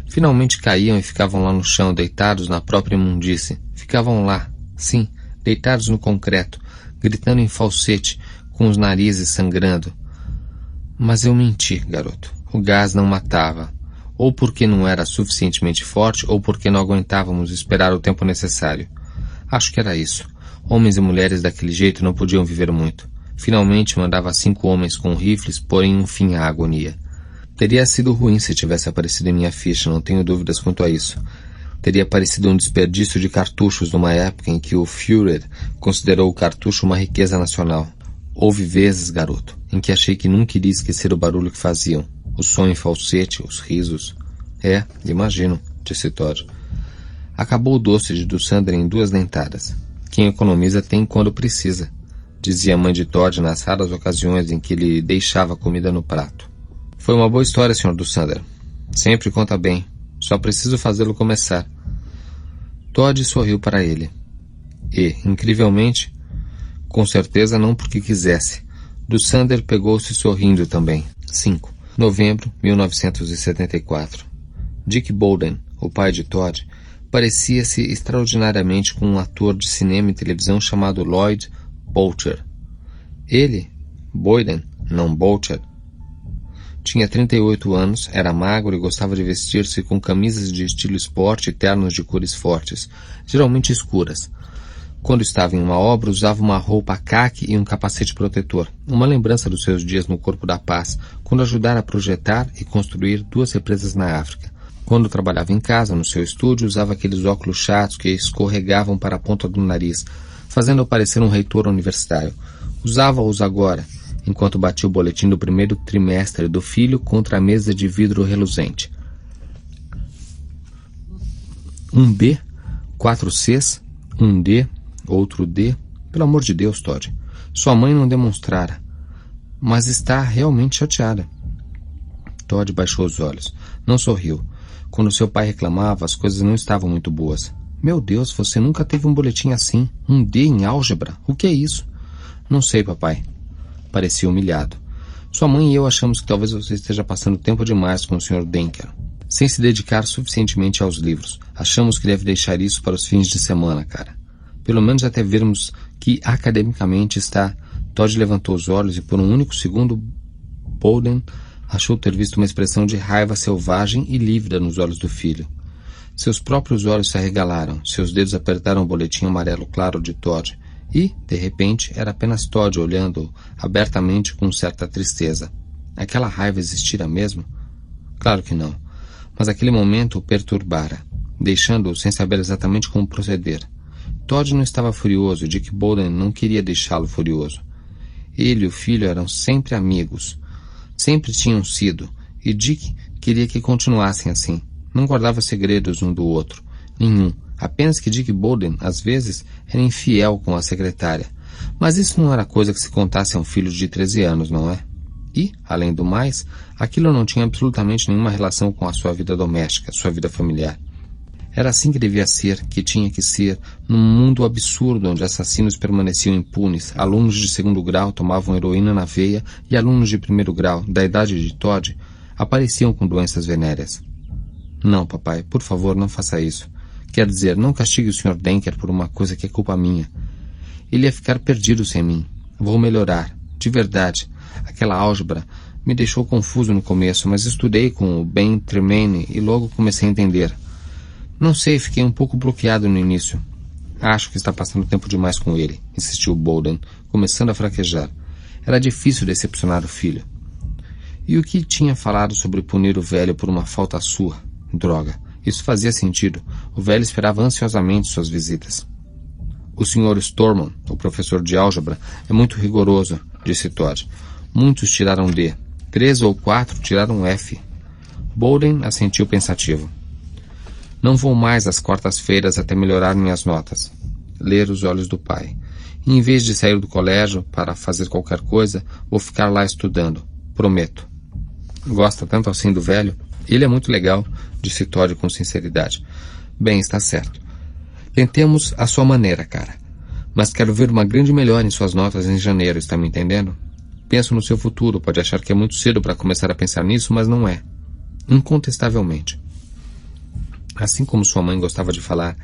Finalmente caíam e ficavam lá no chão, deitados na própria imundície. Ficavam lá, sim, deitados no concreto, gritando em falsete, com os narizes sangrando. Mas eu menti, garoto. O gás não matava. Ou porque não era suficientemente forte, ou porque não aguentávamos esperar o tempo necessário. Acho que era isso. Homens e mulheres daquele jeito não podiam viver muito. Finalmente mandava 5 homens com rifles porem um fim à agonia. Teria sido ruim se tivesse aparecido em minha ficha, não tenho dúvidas quanto a isso. Teria parecido um desperdício de cartuchos numa época em que o Führer considerou o cartucho uma riqueza nacional. Houve vezes, garoto, em que achei que nunca iria esquecer o barulho que faziam. O som em falsete, os risos. Imagino, disse Todd. Acabou o doce de Dussander em 2 dentadas. Quem economiza tem quando precisa, dizia a mãe de Todd nas raras ocasiões em que ele deixava a comida no prato. Foi uma boa história, Sr. Dussander. Sempre conta bem. Só preciso fazê-lo começar. Todd sorriu para ele. E, incrivelmente, com certeza não porque quisesse, Dussander pegou-se sorrindo também. 5. Novembro 1974. Dick Bolden, o pai de Todd, parecia-se extraordinariamente com um ator de cinema e televisão chamado Lloyd Boucher. Ele, Boyden, não Boucher, tinha 38 anos, era magro e gostava de vestir-se com camisas de estilo esporte e ternos de cores fortes, geralmente escuras. Quando estava em uma obra, usava uma roupa caque e um capacete protetor, uma lembrança dos seus dias no Corpo da Paz, quando ajudara a projetar e construir 2 represas na África. Quando trabalhava em casa, no seu estúdio, usava aqueles óculos chatos que escorregavam para a ponta do nariz, fazendo-o parecer um reitor universitário. Usava-os agora, enquanto batia o boletim do primeiro trimestre do filho contra a mesa de vidro reluzente. 1 B, 4 Cs, 1 D, outro D. Pelo amor de Deus, Todd. Sua mãe não demonstrara. Mas está realmente chateada. Todd baixou os olhos. Não sorriu. Quando seu pai reclamava, as coisas não estavam muito boas. Meu Deus, você nunca teve um boletim assim. 1 D em álgebra? O que é isso? Não sei, papai. Parecia humilhado. Sua mãe e eu achamos que talvez você esteja passando tempo demais com o Sr. Denker, sem se dedicar suficientemente aos livros. Achamos que deve deixar isso para os fins de semana, cara. Pelo menos até vermos que academicamente está. Todd levantou os olhos e por um único segundo Bolden achou ter visto uma expressão de raiva selvagem e lívida nos olhos do filho. Seus próprios olhos se arregalaram, seus dedos apertaram o boletim amarelo claro de Todd. E, de repente, era apenas Todd olhando-o abertamente com certa tristeza. Aquela raiva existira mesmo? Claro que não. Mas aquele momento o perturbara, deixando-o sem saber exatamente como proceder. Todd não estava furioso e Dick Bolden não queria deixá-lo furioso. Ele e o filho eram sempre amigos. Sempre tinham sido. E Dick queria que continuassem assim. Não guardava segredos um do outro. Nenhum. Apenas que Dick Bolden, às vezes, era infiel com a secretária. Mas isso não era coisa que se contasse a um filho de 13 anos, não é? E, além do mais, aquilo não tinha absolutamente nenhuma relação com a sua vida doméstica, sua vida familiar. Era assim que devia ser, que tinha que ser, num mundo absurdo onde assassinos permaneciam impunes, alunos de 2º grau tomavam heroína na veia e alunos de 1º grau, da idade de Todd, apareciam com doenças venéreas. Não, papai, por favor, não faça isso. Quer dizer, não castigue o Sr. Denker por uma coisa que é culpa minha. Ele ia ficar perdido sem mim. Vou melhorar. De verdade. Aquela álgebra me deixou confuso no começo, mas estudei com o Ben Tremaine e logo comecei a entender. Não sei, fiquei um pouco bloqueado no início. Acho que está passando tempo demais com ele, insistiu Bolden, começando a fraquejar. Era difícil decepcionar o filho. E o que tinha falado sobre punir o velho por uma falta sua? Droga. Isso fazia sentido. O velho esperava ansiosamente suas visitas. O Sr. Storman, o professor de álgebra, é muito rigoroso, disse Todd. Muitos tiraram D. 3 ou 4 tiraram F. Bolden assentiu pensativo. Não vou mais às quartas-feiras até melhorar minhas notas. Ler os olhos do pai. E em vez de sair do colégio para fazer qualquer coisa, vou ficar lá estudando. Prometo. Gosta tanto assim do velho? Ele é muito legal, disse Todd com sinceridade. Bem, está certo. Tentemos a sua maneira, cara. Mas quero ver uma grande melhora em suas notas em janeiro, está me entendendo? Penso no seu futuro, pode achar que é muito cedo para começar a pensar nisso, mas não é. Incontestavelmente. Assim como sua mãe gostava de falar,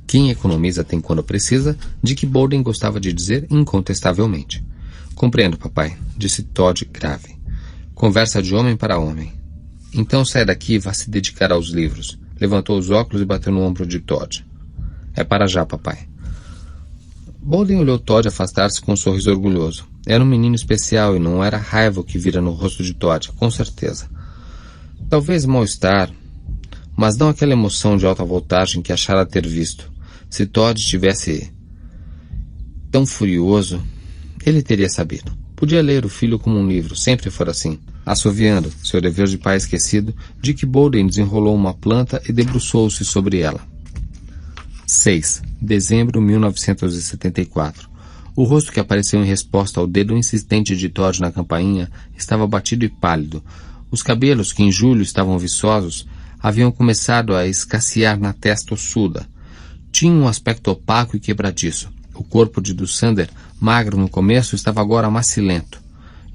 quem economiza tem quando precisa, Dick Bolden gostava de dizer incontestavelmente. Compreendo, papai, disse Todd grave. Conversa de homem para homem. Então sai daqui e vá se dedicar aos livros. Levantou os óculos e bateu no ombro de Todd. É para já, papai. Bowden olhou Todd afastar-se com um sorriso orgulhoso. Era um menino especial e não era raiva o que vira no rosto de Todd, com certeza. Talvez mal-estar, mas não aquela emoção de alta voltagem que achara ter visto. Se Todd estivesse tão furioso, ele teria sabido. Podia ler o filho como um livro, sempre fora assim. Assoviando, seu dever de pai esquecido, Dick Bowden desenrolou uma planta e debruçou-se sobre ela. 6. Dezembro 1974. O rosto que apareceu em resposta ao dedo insistente de Todd na campainha estava abatido e pálido. Os cabelos, que em julho estavam viçosos, haviam começado a escassear na testa ossuda. Tinha um aspecto opaco e quebradiço. O corpo de Dussander, magro no começo, estava agora macilento.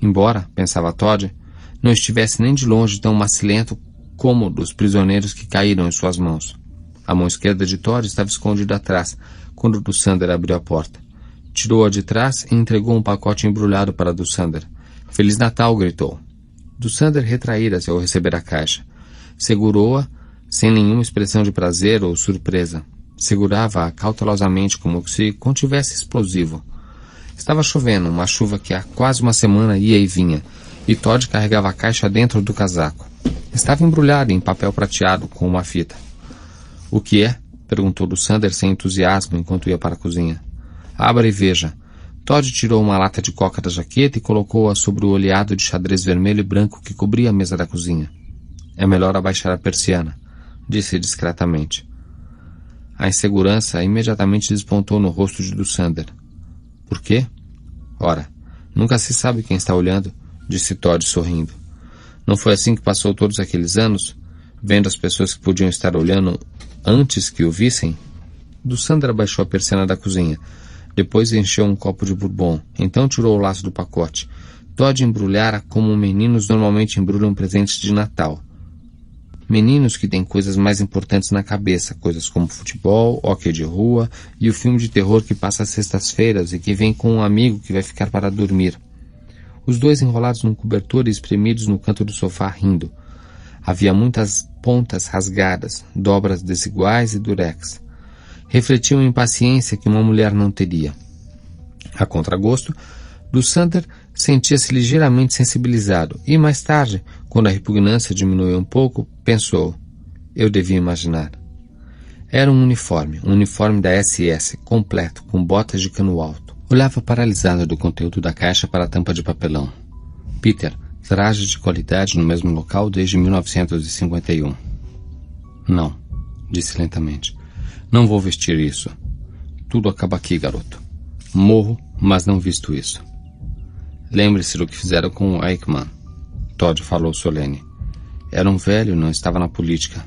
Embora, pensava Todd, não estivesse nem de longe tão macilento como o dos prisioneiros que caíram em suas mãos. A mão esquerda de Todd estava escondida atrás, quando Dussander abriu a porta. Tirou-a de trás e entregou um pacote embrulhado para Dussander. Feliz Natal, gritou. Dussander retraíra-se ao receber a caixa. Segurou-a sem nenhuma expressão de prazer ou surpresa. Segurava-a cautelosamente como se contivesse explosivo. Estava chovendo, uma chuva que há quase uma semana ia e vinha, e Todd carregava a caixa dentro do casaco. Estava embrulhada em papel prateado com uma fita. O que é? Perguntou Dussander sem entusiasmo enquanto ia para a cozinha. Abra e veja. Todd tirou uma lata de coca da jaqueta e colocou-a sobre o oleado de xadrez vermelho e branco que cobria a mesa da cozinha. É melhor abaixar a persiana, disse discretamente. A insegurança imediatamente despontou no rosto de Dussander. Por quê? Ora, nunca se sabe quem está olhando, disse Todd sorrindo. Não foi assim que passou todos aqueles anos, vendo as pessoas que podiam estar olhando antes que o vissem? Dussander abaixou a persiana da cozinha. Depois encheu um copo de bourbon. Então tirou o laço do pacote. Todd embrulhara como meninos normalmente embrulham presentes de Natal. Meninos que têm coisas mais importantes na cabeça, coisas como futebol, hóquei de rua e o filme de terror que passa às sextas-feiras e que vem com um amigo que vai ficar para dormir. Os dois enrolados num cobertor e espremidos no canto do sofá rindo. Havia muitas pontas rasgadas, dobras desiguais e durex. Refletiam a impaciência que uma mulher não teria. A contragosto, Dussander sentia-se ligeiramente sensibilizado e, mais tarde, quando a repugnância diminuiu um pouco, pensou, eu devia imaginar. Era um uniforme da SS, completo, com botas de cano alto. Olhava paralisado do conteúdo da caixa para a tampa de papelão. Peter, traje de qualidade no mesmo local desde 1951. Não, disse lentamente. Não vou vestir isso. Tudo acaba aqui, garoto. Morro, mas não visto isso. Lembre-se do que fizeram com o Eichmann. Todd falou solene. Era um velho e não estava na política.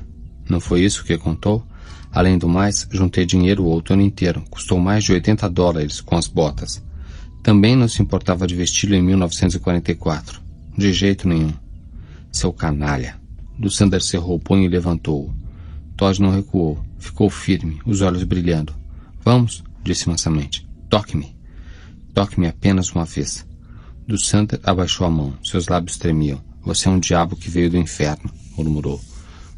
Não foi isso que contou? Além do mais, juntei dinheiro o outono inteiro. Custou mais de $80 com as botas. Também não se importava de vesti-lo em 1944. De jeito nenhum. Seu canalha. Dussander cerrou o punho e levantou-o. Todd não recuou. Ficou firme, os olhos brilhando. Vamos, disse mansamente. Toque-me. Toque-me apenas uma vez. Dussander abaixou a mão. Seus lábios tremiam. Você é um diabo que veio do inferno, murmurou.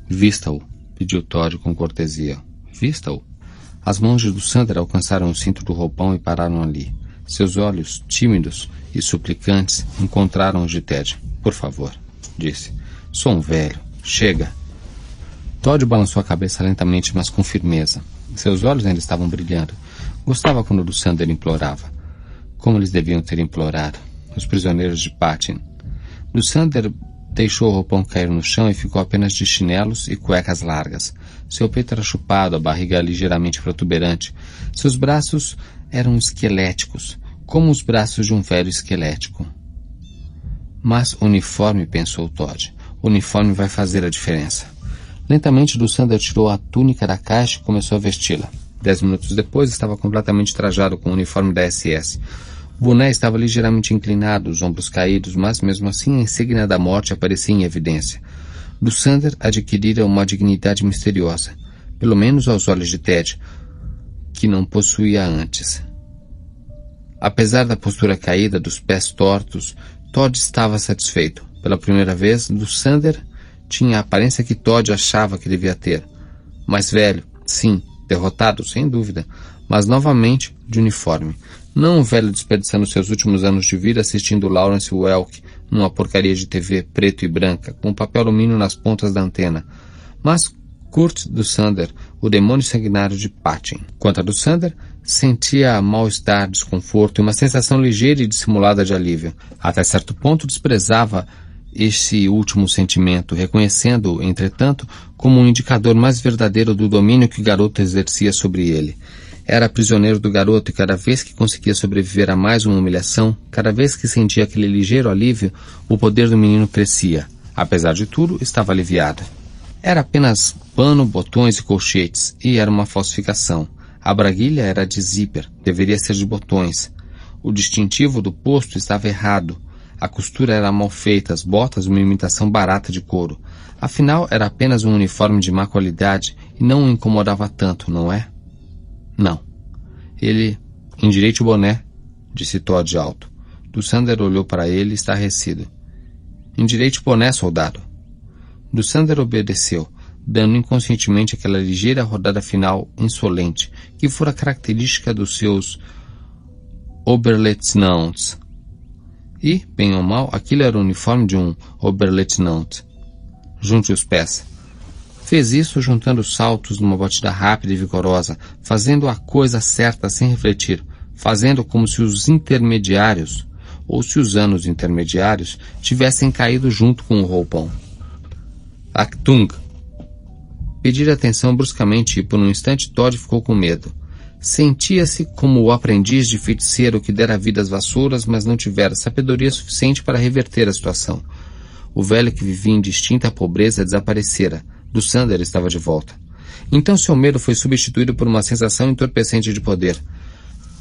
Vista-o, pediu Todd com cortesia. Vista-o. As mãos de Dussander alcançaram o cinto do roupão e pararam ali. Seus olhos, tímidos e suplicantes, encontraram os de Ted. Por favor, disse. Sou um velho. Chega. Todd balançou a cabeça lentamente, mas com firmeza. Seus olhos ainda estavam brilhando. Gostava quando Dussander implorava. Como eles deviam ter implorado. Os prisioneiros de Patton. Dussander deixou o roupão cair no chão e ficou apenas de chinelos e cuecas largas. Seu peito era chupado, a barriga ligeiramente protuberante. Seus braços eram esqueléticos, como os braços de um velho esquelético. Mas uniforme, pensou Todd. O uniforme vai fazer a diferença. Lentamente, Dussander tirou a túnica da caixa e começou a vesti-la. 10 minutos depois, estava completamente trajado com o uniforme da SS. O boné estava ligeiramente inclinado, os ombros caídos, mas mesmo assim a insígnia da morte aparecia em evidência. Dussander adquirira uma dignidade misteriosa, pelo menos aos olhos de Ted, que não possuía antes. Apesar da postura caída, dos pés tortos, Todd estava satisfeito. Pela primeira vez, Dussander tinha a aparência que Todd achava que devia ter. Mais velho, sim, derrotado, sem dúvida, mas novamente de uniforme. Não um velho desperdiçando seus últimos anos de vida assistindo Lawrence Welk numa porcaria de TV preto e branca, com papel alumínio nas pontas da antena, mas Kurt Dusander, o demônio sanguinário de Patchen. Quanto a Dusander, sentia mal-estar, desconforto e uma sensação ligeira e dissimulada de alívio. Até certo ponto desprezava esse último sentimento, reconhecendo-o, entretanto, como um indicador mais verdadeiro do domínio que o garoto exercia sobre ele. Era prisioneiro do garoto e cada vez que conseguia sobreviver a mais uma humilhação, cada vez que sentia aquele ligeiro alívio, o poder do menino crescia. Apesar de tudo, estava aliviado. Era apenas pano, botões e colchetes, e era uma falsificação. A braguilha era de zíper, deveria ser de botões. O distintivo do posto estava errado. A costura era mal feita, as botas uma imitação barata de couro. Afinal, era apenas um uniforme de má qualidade e não o incomodava tanto, não é? Não. Ele... Endireite o boné, disse Todd alto. Dusander olhou para ele estarrecido. Endireite o boné, soldado. Dusander obedeceu, dando inconscientemente aquela ligeira rodada final insolente, que fora característica dos seus Oberleutnants. E, bem ou mal, aquilo era o uniforme de um Oberleutnant. Junte os pés. Fez isso juntando os saltos numa batida rápida e vigorosa, fazendo a coisa certa sem refletir, fazendo como se os intermediários, ou se os anos intermediários, tivessem caído junto com o roupão. Actung. Pedir atenção bruscamente e por um instante Todd ficou com medo. Sentia-se como o aprendiz de feiticeiro que dera vida às vassouras, mas não tivera sabedoria suficiente para reverter a situação. O velho que vivia em distinta pobreza desaparecera. Dusander estava de volta. Então seu medo foi substituído por uma sensação entorpecente de poder.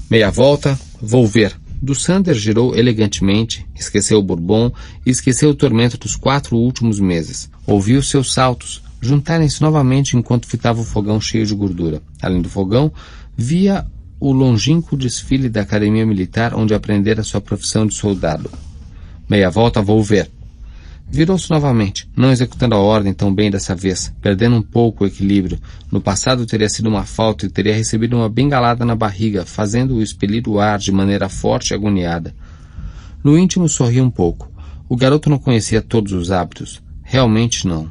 Meia volta, vou ver. Dusander girou elegantemente, esqueceu o Bourbon e esqueceu o tormento dos 4 últimos meses. Ouviu seus saltos juntarem-se novamente enquanto fitava o fogão cheio de gordura. Além do fogão, via o longínquo desfile da academia militar onde aprendera sua profissão de soldado. Meia volta, vou ver. Virou-se novamente, não executando a ordem tão bem dessa vez, perdendo um pouco o equilíbrio. No passado teria sido uma falta e teria recebido uma bengalada na barriga, fazendo-o expelir o ar de maneira forte e agoniada. No íntimo sorriu um pouco. O garoto não conhecia todos os hábitos. Realmente não.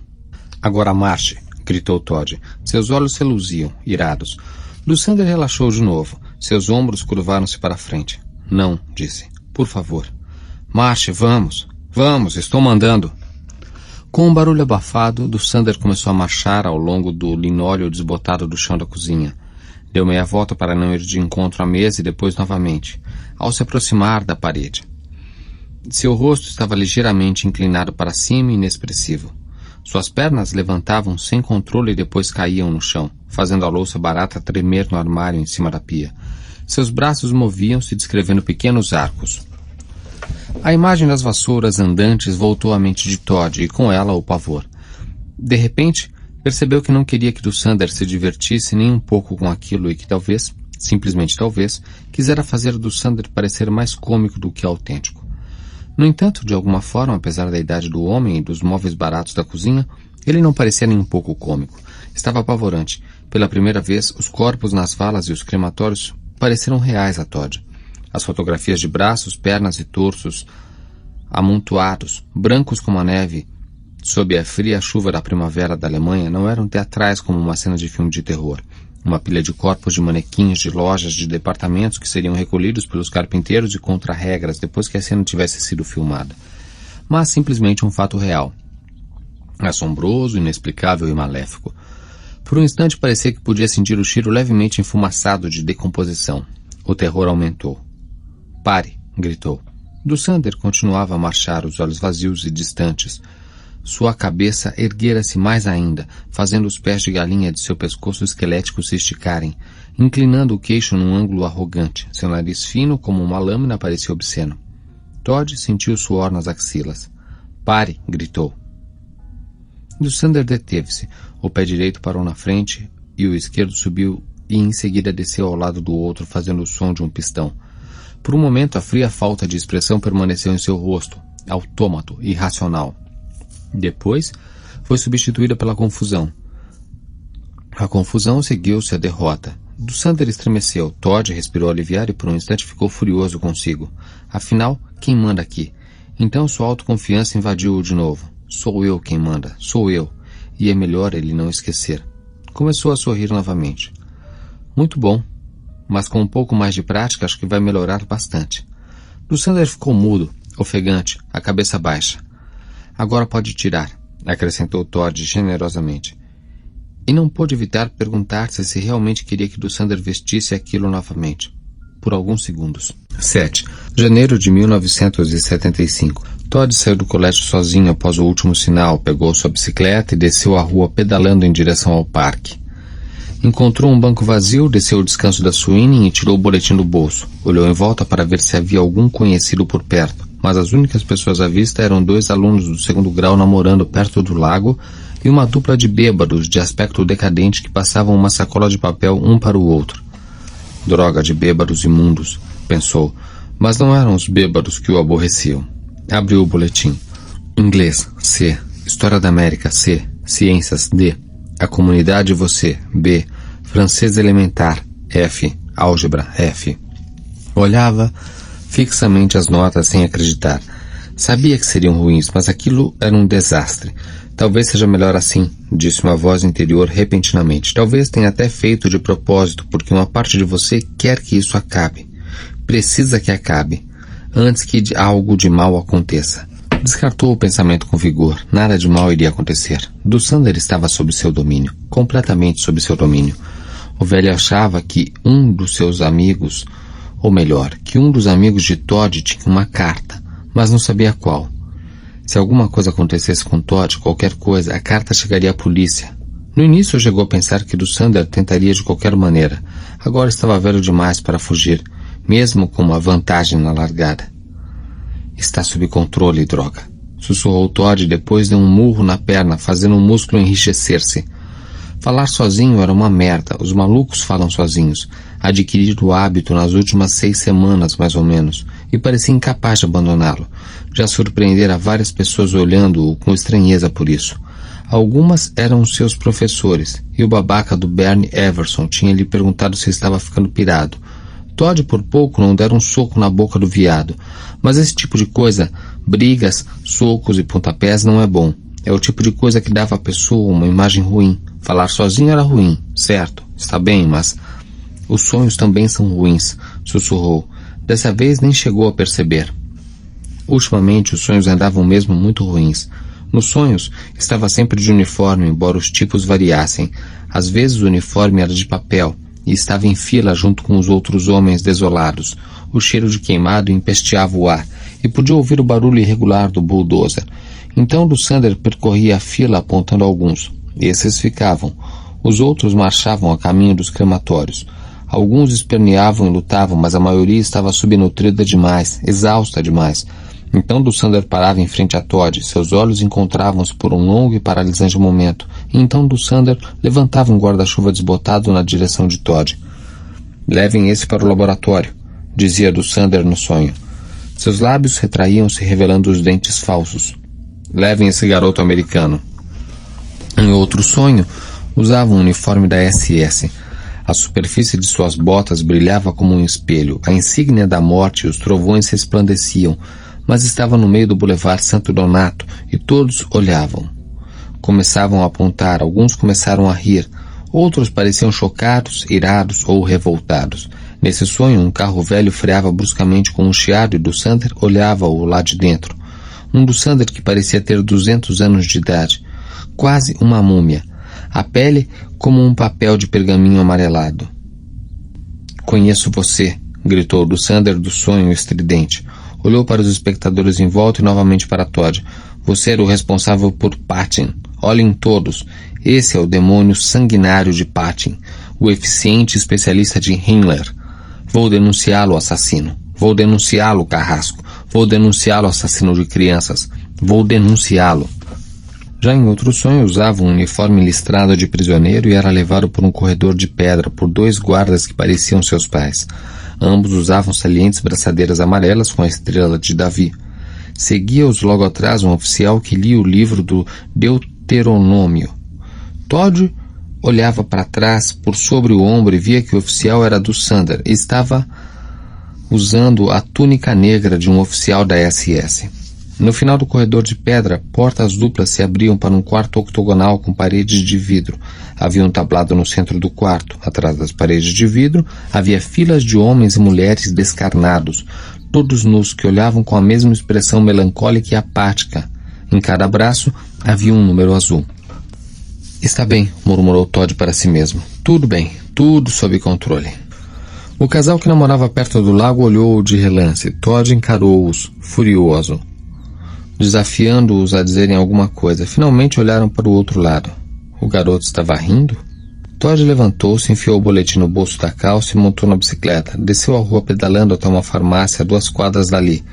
Agora marche, gritou Todd. Seus olhos reluziam, irados. Dusander relaxou de novo. Seus ombros curvaram-se para a frente. Não, disse. Por favor. Marche, vamos. Vamos, estou mandando. Com um barulho abafado, Dusander começou a marchar ao longo do linóleo desbotado do chão da cozinha. Deu meia volta para não ir de encontro à mesa e depois novamente, ao se aproximar da parede. Seu rosto estava ligeiramente inclinado para cima e inexpressivo. Suas pernas levantavam sem controle e depois caíam no chão, fazendo a louça barata tremer no armário em cima da pia. Seus braços moviam-se descrevendo pequenos arcos. A imagem das vassouras andantes voltou à mente de Todd e com ela o pavor. De repente, percebeu que não queria que Dusander se divertisse nem um pouco com aquilo e que talvez, simplesmente talvez, quisera fazer Dusander parecer mais cômico do que autêntico. No entanto, de alguma forma, apesar da idade do homem e dos móveis baratos da cozinha, ele não parecia nem um pouco cômico. Estava apavorante. Pela primeira vez, os corpos nas valas e os crematórios pareceram reais a Todd. As fotografias de braços, pernas e torsos amontoados, brancos como a neve, sob a fria chuva da primavera da Alemanha, não eram teatrais como uma cena de filme de terror. Uma pilha de corpos de manequins de lojas de departamentos que seriam recolhidos pelos carpinteiros e contra regras depois que a cena tivesse sido filmada. Mas simplesmente um fato real. Assombroso, inexplicável e maléfico. Por um instante parecia que podia sentir o cheiro levemente enfumaçado de decomposição. O terror aumentou. Pare, gritou. Dusander continuava a marchar, os olhos vazios e distantes. Sua cabeça erguera-se mais ainda, fazendo os pés de galinha de seu pescoço esquelético se esticarem, inclinando o queixo num ângulo arrogante. Seu nariz fino como uma lâmina parecia obsceno. Todd sentiu suor nas axilas. Pare, gritou. Dusander deteve-se. O pé direito parou na frente e o esquerdo subiu e em seguida desceu ao lado do outro, fazendo o som de um pistão. Por um momento, a fria falta de expressão permaneceu em seu rosto, autômato, irracional. Depois, foi substituída pela confusão. A confusão seguiu-se à derrota. Dussander estremeceu. Todd respirou aliviado e por um instante ficou furioso consigo. Afinal, quem manda aqui? Então sua autoconfiança invadiu-o de novo. Sou eu quem manda, sou eu. E é melhor ele não esquecer. Começou a sorrir novamente. Muito bom, mas com um pouco mais de prática acho que vai melhorar bastante. Dussander ficou mudo, ofegante, a cabeça baixa. Agora pode tirar, acrescentou Todd generosamente. E não pôde evitar perguntar-se se realmente queria que Dussander vestisse aquilo novamente. Por alguns segundos. 7. Janeiro de 1975. Todd saiu do colégio sozinho após o último sinal, pegou sua bicicleta e desceu a rua pedalando em direção ao parque. Encontrou um banco vazio, desceu o descanso da Sweeney e tirou o boletim do bolso. Olhou em volta para ver se havia algum conhecido por perto, mas as únicas pessoas à vista eram 2 alunos do 2º grau namorando perto do lago e uma dupla de bêbados de aspecto decadente que passavam uma sacola de papel um para o outro. Droga de bêbados imundos, pensou, mas não eram os bêbados que o aborreciam. Abriu o boletim. Inglês, C. História da América, C. Ciências, D. A comunidade, você, B. Francês elementar, F. Álgebra, F. Olhava fixamente as notas sem acreditar. Sabia que seriam ruins, mas aquilo era um desastre. Talvez seja melhor assim, disse uma voz interior repentinamente. Talvez tenha até feito de propósito, porque uma parte de você quer que isso acabe. Precisa que acabe, antes que algo de mal aconteça. Descartou o pensamento com vigor. Nada de mal iria acontecer. Dussander estava sob seu domínio, completamente sob seu domínio. O velho achava que um dos seus amigos, ou melhor, que um dos amigos de Todd tinha uma carta, mas não sabia qual. Se alguma coisa acontecesse com Todd, qualquer coisa, a carta chegaria à polícia. No início chegou a pensar que Dussander tentaria de qualquer maneira. Agora estava velho demais para fugir, mesmo com uma vantagem na largada. Está sob controle, droga. Sussurrou Todd e depois deu um murro na perna, fazendo o músculo enrijecer-se. Falar sozinho era uma merda. Os malucos falam sozinhos. Adquiri o hábito nas últimas 6 semanas, mais ou menos, e parecia incapaz de abandoná-lo. Já surpreendera várias pessoas olhando-o com estranheza por isso. Algumas eram seus professores, e o babaca do Bernie Everson tinha lhe perguntado se estava ficando pirado. Todd por pouco não dera um soco na boca do viado, mas esse tipo de coisa, brigas, socos e pontapés, não é bom. É o tipo de coisa que dava à pessoa uma imagem ruim. Falar sozinho era ruim, certo, está bem, mas... Os sonhos também são ruins, sussurrou. Dessa vez nem chegou a perceber. Ultimamente os sonhos andavam mesmo muito ruins. Nos sonhos estava sempre de uniforme, embora os tipos variassem. Às vezes o uniforme era de papel e estava em fila junto com os outros homens desolados. O cheiro de queimado empesteava o ar e podia ouvir o barulho irregular do bulldozer. Então Dussander percorria a fila apontando alguns. Esses ficavam. Os outros marchavam a caminho dos crematórios. Alguns esperneavam e lutavam, mas a maioria estava subnutrida demais, exausta demais. Então Dussander parava em frente a Todd. Seus olhos encontravam-se por um longo e paralisante momento. E então Dussander levantava um guarda-chuva desbotado na direção de Todd. Levem esse para o laboratório, dizia Dussander no sonho. Seus lábios retraíam-se revelando os dentes falsos. Levem esse garoto americano. Em outro sonho, usava um uniforme da SS. A superfície de suas botas brilhava como um espelho. A insígnia da morte e os trovões resplandeciam, mas estava no meio do Boulevard Santo Donato e todos olhavam. Começavam a apontar, alguns começaram a rir, outros pareciam chocados, irados ou revoltados. Nesse sonho, um carro velho freava bruscamente com um chiado e Dussander olhava-o lá de dentro. Um Dussander que parecia ter 200 anos de idade, quase uma múmia. A pele como um papel de pergaminho amarelado. Conheço você, gritou Dussander do sonho estridente. Olhou para os espectadores em volta e novamente para Todd. Você era o responsável por Patton. Olhem todos. Esse é o demônio sanguinário de Patton, o eficiente especialista de Himmler. Vou denunciá-lo, assassino. Vou denunciá-lo, carrasco. Vou denunciá-lo, assassino de crianças. Vou denunciá-lo. Já em outro sonho usava um uniforme listrado de prisioneiro e era levado por um corredor de pedra por 2 guardas que pareciam seus pais. Ambos usavam salientes braçadeiras amarelas com a estrela de Davi. Seguia-os logo atrás um oficial que lia o livro do Deuteronômio. Todd Olhava para trás, por sobre o ombro, e via que o oficial era do Sander e estava usando a túnica negra de um oficial da SS. No final do corredor de pedra, portas duplas se abriam para um quarto octogonal com paredes de vidro. Havia um tablado no centro do quarto. Atrás das paredes de vidro, havia filas de homens e mulheres descarnados, todos nus, que olhavam com a mesma expressão melancólica e apática. Em cada braço, havia um número azul. Está bem, murmurou Todd para si mesmo. Tudo bem, tudo sob controle. O casal que namorava perto do lago olhou-o de relance. Todd encarou-os, furioso, desafiando-os a dizerem alguma coisa. Finalmente olharam para o outro lado. O garoto estava rindo? Todd levantou-se, enfiou o boletim no bolso da calça e montou na bicicleta. Desceu a rua pedalando até uma farmácia a 2 quadras dali.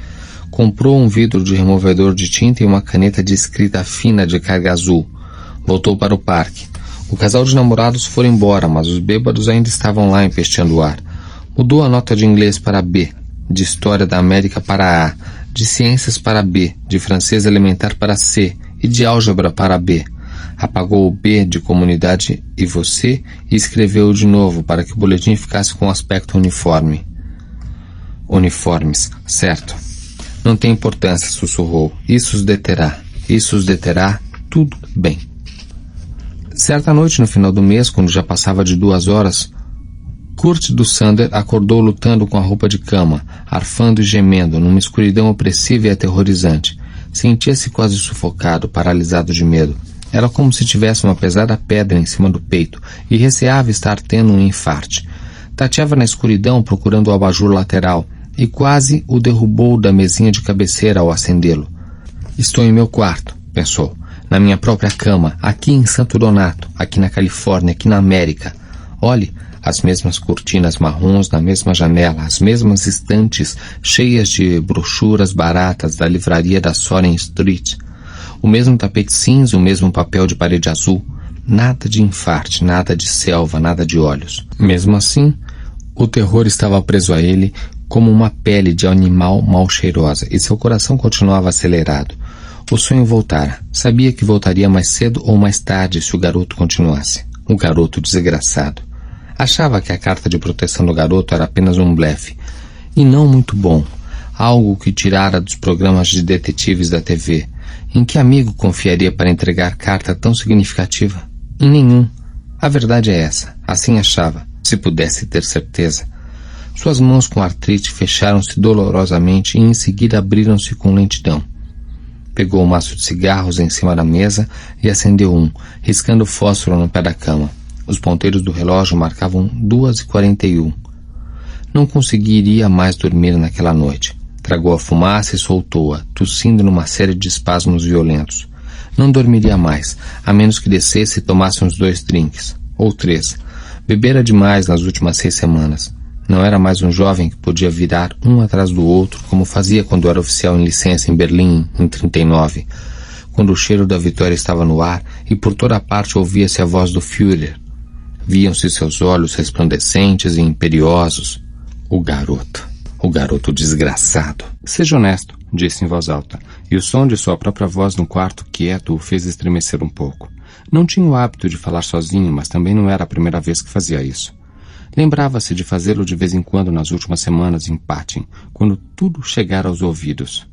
Comprou um vidro de removedor de tinta e uma caneta de escrita fina de carga azul. Voltou para o parque. O casal de namorados foi embora, mas os bêbados ainda estavam lá empesteando o ar. Mudou a nota de inglês para B, de História da América para A, de Ciências para B, de Francês Elementar para C e de Álgebra para B. Apagou o B de Comunidade e Você e escreveu de novo para que o boletim ficasse com aspecto uniforme. Uniformes, certo. Não tem importância, sussurrou. Isso os deterá, tudo bem. Certa noite no final do mês, quando já passava de 2 horas, Kurt do Sander acordou lutando com a roupa de cama, arfando e gemendo, numa escuridão opressiva e aterrorizante. Sentia-se quase sufocado, paralisado de medo. Era como se tivesse uma pesada pedra em cima do peito e receava estar tendo um infarte. Tateava na escuridão procurando o abajur lateral e quase o derrubou da mesinha de cabeceira ao acendê-lo. Estou em meu quarto, pensou. Na minha própria cama, aqui em Santo Donato, aqui na Califórnia, aqui na América. Olhe, as mesmas cortinas marrons na mesma janela, as mesmas estantes cheias de brochuras baratas da livraria da Soren Street. O mesmo tapete cinza, o mesmo papel de parede azul. Nada de infarte, nada de selva, nada de olhos. Mesmo assim, o terror estava preso a ele como uma pele de animal mal cheirosa, e seu coração continuava acelerado. O sonho voltara. Sabia que voltaria mais cedo ou mais tarde se o garoto continuasse. O garoto desgraçado. Achava que a carta de proteção do garoto era apenas um blefe. E não muito bom. Algo que tirara dos programas de detetives da TV. Em que amigo confiaria para entregar carta tão significativa? Em nenhum. A verdade é essa. Assim achava, se pudesse ter certeza. Suas mãos com artrite fecharam-se dolorosamente e em seguida abriram-se com lentidão. Pegou um maço de cigarros em cima da mesa e acendeu um, riscando o fósforo no pé da cama. Os ponteiros do relógio marcavam 2h41. Não conseguiria mais dormir naquela noite. Tragou a fumaça e soltou-a, tossindo numa série de espasmos violentos. Não dormiria mais, a menos que descesse e tomasse uns 2 drinks, ou 3. Bebera demais nas últimas 6 semanas. Não era mais um jovem que podia virar um atrás do outro, como fazia quando era oficial em licença em Berlim, em 39, quando o cheiro da vitória estava no ar e por toda parte ouvia-se a voz do Führer. Viam-se seus olhos resplandecentes e imperiosos. O garoto desgraçado. Seja honesto, disse em voz alta, e o som de sua própria voz no quarto quieto o fez estremecer um pouco. Não tinha o hábito de falar sozinho, mas também não era a primeira vez que fazia isso. Lembrava-se de fazê-lo de vez em quando nas últimas semanas em Patton, quando tudo chegara aos ouvidos.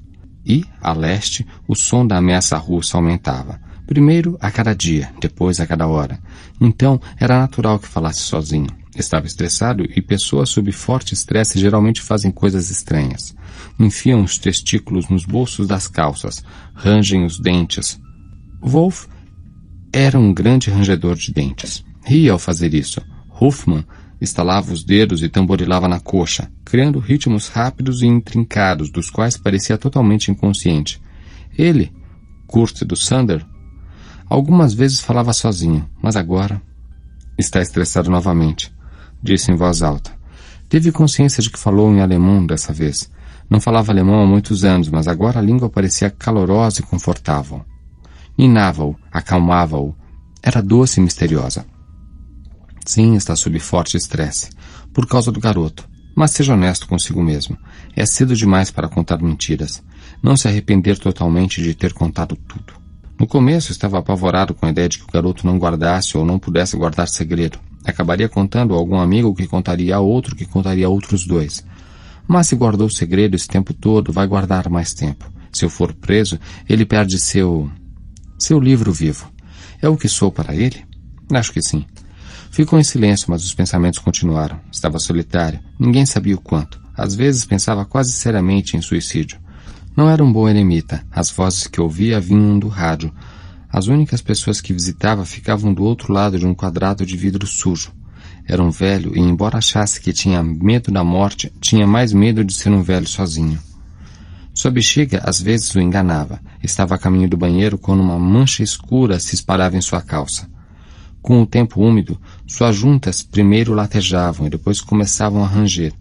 E, a leste, o som da ameaça russa aumentava. Primeiro a cada dia, depois a cada hora. Então, era natural que falasse sozinho. Estava estressado e pessoas sob forte estresse geralmente fazem coisas estranhas. Enfiam os testículos nos bolsos das calças, rangem os dentes. Wolf era um grande rangedor de dentes. Ria ao fazer isso. Hoffmann estalava os dedos e tamborilava na coxa, criando ritmos rápidos e intrincados, dos quais parecia totalmente inconsciente. Ele, Kurt do Sander, algumas vezes falava sozinho, mas agora está estressado novamente, disse em voz alta. Teve consciência de que falou em alemão dessa vez. Não falava alemão há muitos anos, mas agora a língua parecia calorosa e confortável. Ninava-o, acalmava-o. Era doce e misteriosa. Sim, está sob forte estresse, por causa do garoto. Mas seja honesto consigo mesmo. É cedo demais para contar mentiras. Não se arrepender totalmente de ter contado tudo. No começo estava apavorado com a ideia de que o garoto não guardasse ou não pudesse guardar segredo. Acabaria contando a algum amigo que contaria a outro que contaria a outros dois. Mas se guardou o segredo esse tempo todo, vai guardar mais tempo. Se eu for preso, ele perde seu livro vivo. É o que sou para ele? Acho que sim. Ficou em silêncio, mas os pensamentos continuaram. Estava solitário. Ninguém sabia o quanto. Às vezes pensava quase seriamente em suicídio. Não era um bom eremita. As vozes que ouvia vinham do rádio. As únicas pessoas que visitava ficavam do outro lado de um quadrado de vidro sujo. Era um velho e, embora achasse que tinha medo da morte, tinha mais medo de ser um velho sozinho. Sua bexiga às vezes o enganava. Estava a caminho do banheiro quando uma mancha escura se espalhava em sua calça. Com o tempo úmido, suas juntas primeiro latejavam e depois começavam a ranger.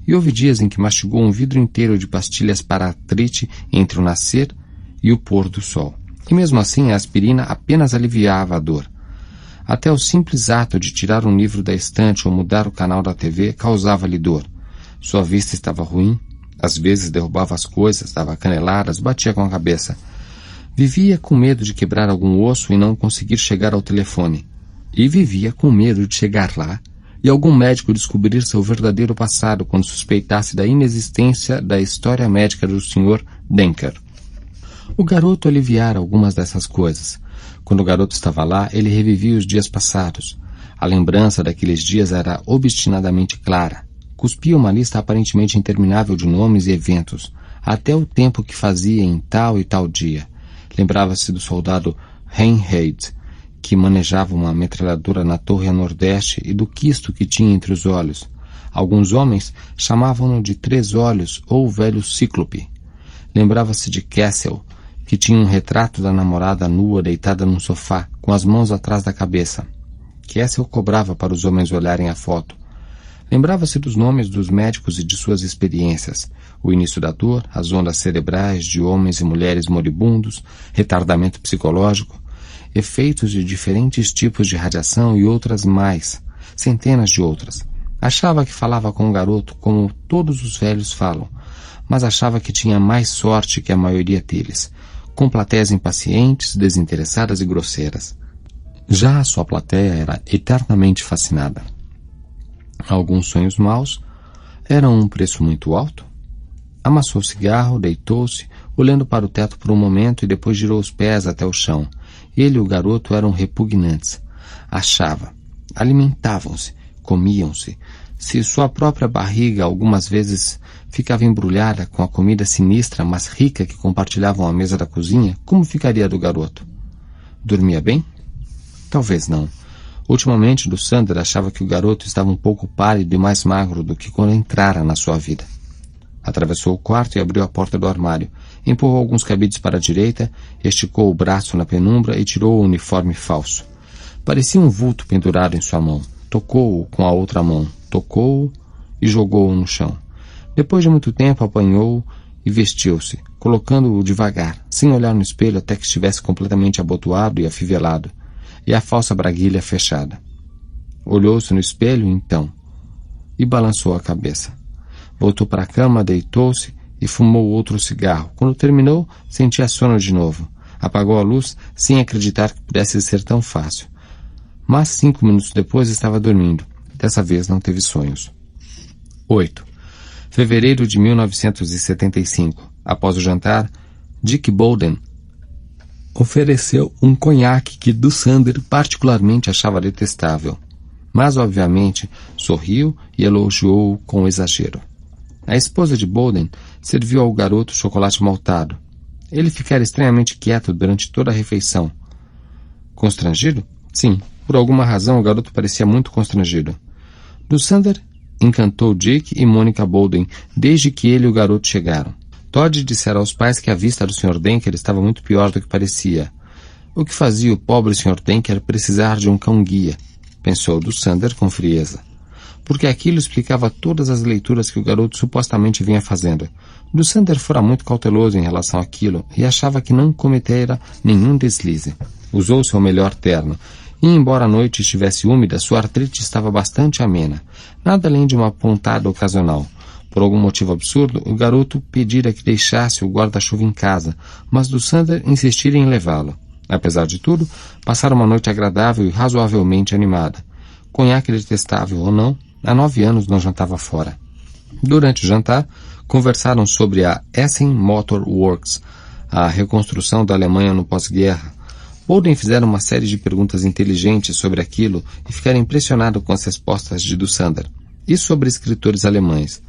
E houve dias em que mastigou um vidro inteiro de pastilhas para artrite entre o nascer e o pôr do sol. E mesmo assim a aspirina apenas aliviava a dor. Até o simples ato de tirar um livro da estante ou mudar o canal da TV causava-lhe dor. Sua vista estava ruim, às vezes derrubava as coisas, dava caneladas, batia com a cabeça. Vivia com medo de quebrar algum osso e não conseguir chegar ao telefone. E vivia com medo de chegar lá e algum médico descobrir seu verdadeiro passado quando suspeitasse da inexistência da história médica do Sr. Denker. O garoto aliviara algumas dessas coisas. Quando o garoto estava lá, ele revivia os dias passados. A lembrança daqueles dias era obstinadamente clara. Cuspia uma lista aparentemente interminável de nomes e eventos, até o tempo que fazia em tal e tal dia. Lembrava-se do soldado Reinhardt, que manejava uma metralhadora na torre a nordeste, e do quisto que tinha entre os olhos. Alguns homens chamavam-no de Três Olhos ou o velho Cíclope. Lembrava-se de Kessel, que tinha um retrato da namorada nua deitada num sofá, com as mãos atrás da cabeça. Kessel cobrava para os homens olharem a foto. Lembrava-se dos nomes dos médicos e de suas experiências, o início da dor, as ondas cerebrais de homens e mulheres moribundos, retardamento psicológico, efeitos de diferentes tipos de radiação e outras mais, centenas de outras. Achava que falava com o garoto como todos os velhos falam, mas achava que tinha mais sorte que a maioria deles, com plateias impacientes, desinteressadas e grosseiras. Já a sua plateia era eternamente fascinada. Alguns sonhos maus eram um preço muito alto. Amassou o cigarro, deitou-se, olhando para o teto por um momento e depois girou os pés até o chão. Ele e o garoto eram repugnantes. Achava. Alimentavam-se, comiam-se. Se sua própria barriga algumas vezes ficava embrulhada com a comida sinistra, mas rica que compartilhavam a mesa da cozinha, como ficaria a do garoto? Dormia bem? Talvez não. Ultimamente, Dussander achava que o garoto estava um pouco pálido e mais magro do que quando entrara na sua vida. Atravessou o quarto e abriu a porta do armário. Empurrou alguns cabides para a direita, esticou o braço na penumbra e tirou o uniforme falso. Parecia um vulto pendurado em sua mão. Tocou-o com a outra mão. Tocou-o e jogou-o no chão. Depois de muito tempo, apanhou-o e vestiu-se, colocando-o devagar, sem olhar no espelho até que estivesse completamente abotoado e afivelado, e a falsa braguilha fechada. Olhou-se no espelho, então, e balançou a cabeça. Voltou para a cama, deitou-se e fumou outro cigarro. Quando terminou, sentia sono de novo. Apagou a luz, sem acreditar que pudesse ser tão fácil. Mas 5 minutos depois estava dormindo. Dessa vez não teve sonhos. 8. Fevereiro de 1975. Após o jantar, Dick Bolden ofereceu um conhaque que Dussander particularmente achava detestável. Mas, obviamente, sorriu e elogiou-o com exagero. A esposa de Bolden serviu ao garoto chocolate maltado. Ele ficara estranhamente quieto durante toda a refeição. Constrangido? Sim, por alguma razão o garoto parecia muito constrangido. Dussander encantou Dick e Monica Bolden desde que ele e o garoto chegaram. Todd dissera aos pais que a vista do Sr. Denker estava muito pior do que parecia. O que fazia o pobre Sr. Denker precisar de um cão-guia? Pensou Dussander com frieza. Porque aquilo explicava todas as leituras que o garoto supostamente vinha fazendo. Dussander fora muito cauteloso em relação àquilo e achava que não cometera nenhum deslize. Usou seu melhor terno. E, embora a noite estivesse úmida, sua artrite estava bastante amena. Nada além de uma pontada ocasional. Por algum motivo absurdo, o garoto pedira que deixasse o guarda-chuva em casa, mas Dussander insistira em levá-lo. Apesar de tudo, passaram uma noite agradável e razoavelmente animada. Conhaque detestável ou não, há 9 anos não jantava fora. Durante o jantar, conversaram sobre a Essen Motor Works, a reconstrução da Alemanha no pós-guerra. Bolden fizeram uma série de perguntas inteligentes sobre aquilo e ficaram impressionados com as respostas de Dussander, e sobre escritores alemães.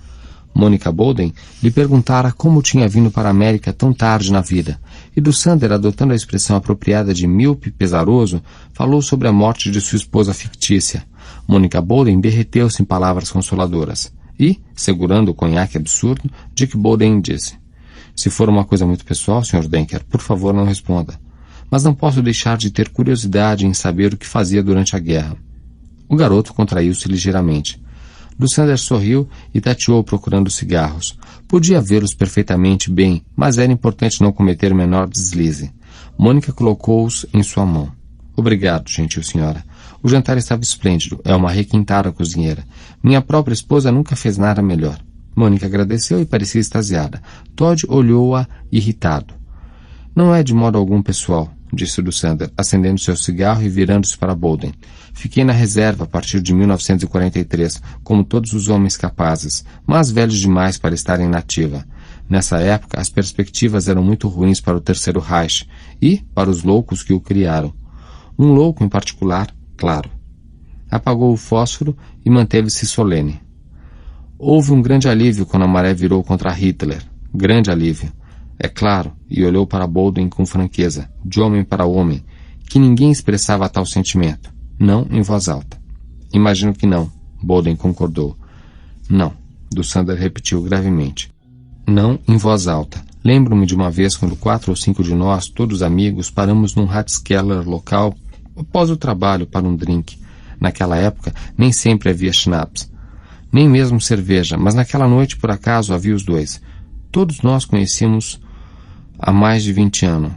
Monica Bolden lhe perguntara como tinha vindo para a América tão tarde na vida, e Dussander, adotando a expressão apropriada de míope e pesaroso, falou sobre a morte de sua esposa fictícia. Monica Bolden derreteu-se em palavras consoladoras, e, segurando o conhaque absurdo, Dick Bolden disse: "Se for uma coisa muito pessoal, Sr. Denker, por favor não responda. Mas não posso deixar de ter curiosidade em saber o que fazia durante a guerra." O garoto contraiu-se ligeiramente. Dussander sorriu e tateou procurando cigarros. Podia vê-los perfeitamente bem, mas era importante não cometer o menor deslize. Mônica colocou-os em sua mão. "Obrigado, gentil senhora. O jantar estava esplêndido. É uma requintada cozinheira. Minha própria esposa nunca fez nada melhor." Mônica agradeceu e parecia extasiada. Todd olhou-a irritado. "Não é de modo algum pessoal", disse Dussander, acendendo seu cigarro e virando-se para Bolden. "Fiquei na reserva a partir de 1943, como todos os homens capazes, mas velhos demais para estarem na ativa. Nessa época, as perspectivas eram muito ruins para o Terceiro Reich e para os loucos que o criaram. Um louco em particular, claro." Apagou o fósforo e manteve-se solene. "Houve um grande alívio quando a maré virou contra Hitler. Grande alívio. É claro", e olhou para Bolden com franqueza, de homem para homem, que ninguém expressava tal sentimento. Não em voz alta. "Imagino que não", Bolden concordou. "Não", Dussander repetiu gravemente. "Não em voz alta. Lembro-me de uma vez quando 4 ou 5 de nós, todos amigos, paramos num Ratskeller local após o trabalho para um drink. Naquela época, nem sempre havia schnapps, nem mesmo cerveja, mas naquela noite, por acaso, havia os dois. Todos nós conhecíamos há mais de 20 anos.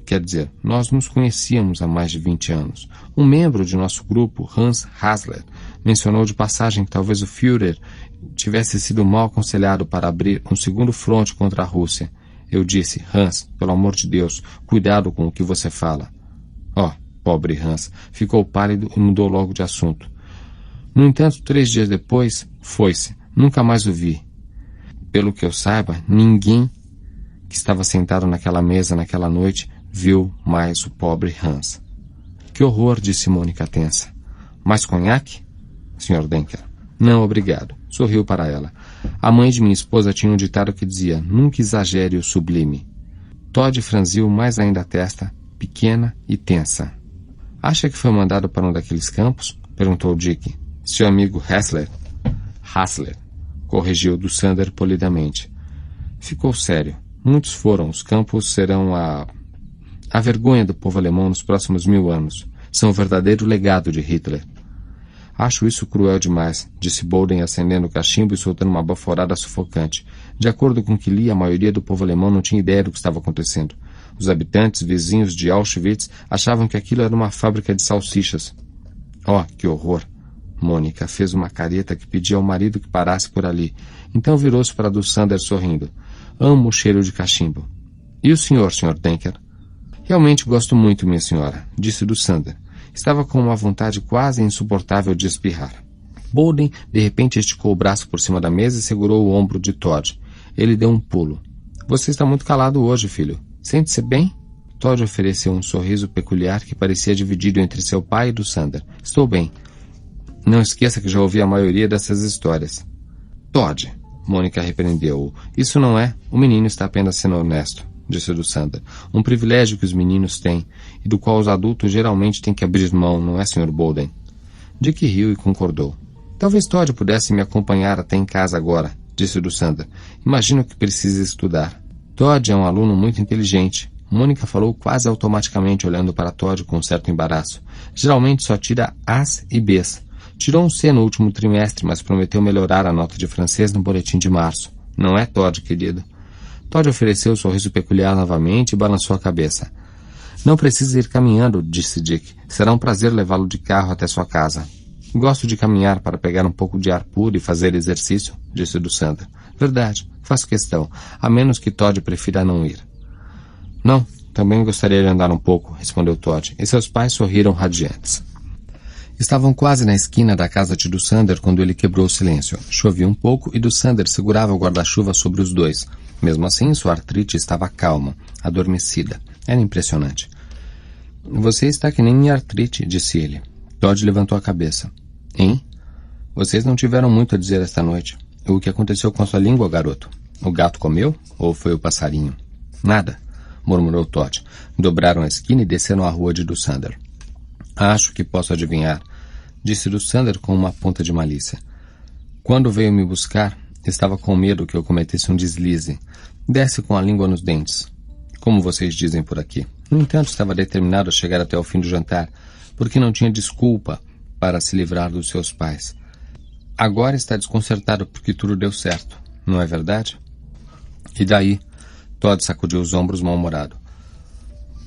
Quer dizer, nós nos conhecíamos há mais de 20 anos. Um membro de nosso grupo, Hans Hasler, mencionou de passagem que talvez o Führer tivesse sido mal aconselhado para abrir um segundo fronte contra a Rússia. Eu disse: "Hans, pelo amor de Deus, cuidado com o que você fala." Oh, pobre Hans, ficou pálido e mudou logo de assunto. No entanto, 3 dias depois, foi-se. Nunca mais o vi. Pelo que eu saiba, ninguém que estava sentado naquela mesa naquela noite viu mais o pobre Hans. "Que horror", disse Mônica tensa. "Mais conhaque, Sr. Denker?" "Não, obrigado." Sorriu para ela. A mãe de minha esposa tinha um ditado que dizia: "Nunca exagere o sublime." Todd franziu mais ainda a testa, pequena e tensa. "Acha que foi mandado para um daqueles campos?" perguntou Dick. "Seu amigo Hassler?" "Hassler", corrigiu Dussander polidamente. Ficou sério. "Muitos foram. Os campos serão a vergonha do povo alemão nos próximos 1000 anos. São o verdadeiro legado de Hitler." "Acho isso cruel demais", disse Bolden, acendendo o cachimbo e soltando uma baforada sufocante. De acordo com o que li, a maioria do povo alemão não tinha ideia do que estava acontecendo. Os habitantes vizinhos de Auschwitz achavam que aquilo era uma fábrica de salsichas. Oh, que horror! Mônica fez uma careta que pedia ao marido que parasse por ali. Então virou-se para Dussander sorrindo. "Amo o cheiro de cachimbo." "E o senhor, Sr. Denker?" "Realmente gosto muito, minha senhora", disse Dussander. Estava com uma vontade quase insuportável de espirrar. Bolden, de repente, esticou o braço por cima da mesa e segurou o ombro de Todd. Ele deu um pulo. "Você está muito calado hoje, filho. Sente-se bem?" Todd ofereceu um sorriso peculiar que parecia dividido entre seu pai e Dussander. "Estou bem." "Não esqueça que já ouvi a maioria dessas histórias." "Todd", Mônica repreendeu-o. "Isso não é. O menino está apenas sendo honesto", disse Dussander. "Um privilégio que os meninos têm, e do qual os adultos geralmente têm que abrir mão, não é, Sr. Bolden?" Dick riu e concordou. "Talvez Todd pudesse me acompanhar até em casa agora", disse Dussander. "Imagino que precisa estudar." "Todd é um aluno muito inteligente." Mônica falou quase automaticamente, olhando para Todd com um certo embaraço. "Geralmente só tira As e Bs. Tirou um C no último trimestre, mas prometeu melhorar a nota de francês no boletim de março. Não é, Todd, querido?" Todd ofereceu o sorriso peculiar novamente e balançou a cabeça. "Não precisa ir caminhando", disse Dick. "Será um prazer levá-lo de carro até sua casa." "Gosto de caminhar para pegar um pouco de ar puro e fazer exercício", disse Dussander. "Verdade, faço questão, a menos que Todd prefira não ir." "Não, Também gostaria de andar um pouco, respondeu Todd, e seus pais sorriram radiantes. Estavam quase na esquina da casa de Dussander quando ele quebrou o silêncio. Chovia um pouco e Dussander segurava o guarda-chuva sobre os dois. Mesmo assim, sua artrite estava calma, adormecida. Era impressionante. Você está que nem em artrite, disse ele. Todd levantou a cabeça. Hein? Vocês não tiveram muito a dizer esta noite. O que aconteceu com sua língua, garoto? O gato comeu? Ou foi o passarinho? Nada, murmurou Todd. Dobraram a esquina e desceram a rua de Dussander. Acho que posso adivinhar, disse Dussander com uma ponta de malícia. Quando veio me buscar, estava com medo que eu cometesse um deslize. Desce com a língua nos dentes, como vocês dizem por aqui. No entanto, estava determinado a chegar até o fim do jantar, porque não tinha desculpa para se livrar dos seus pais. Agora está desconcertado porque tudo deu certo, não é verdade? E daí? Todd sacudiu os ombros mal-humorado.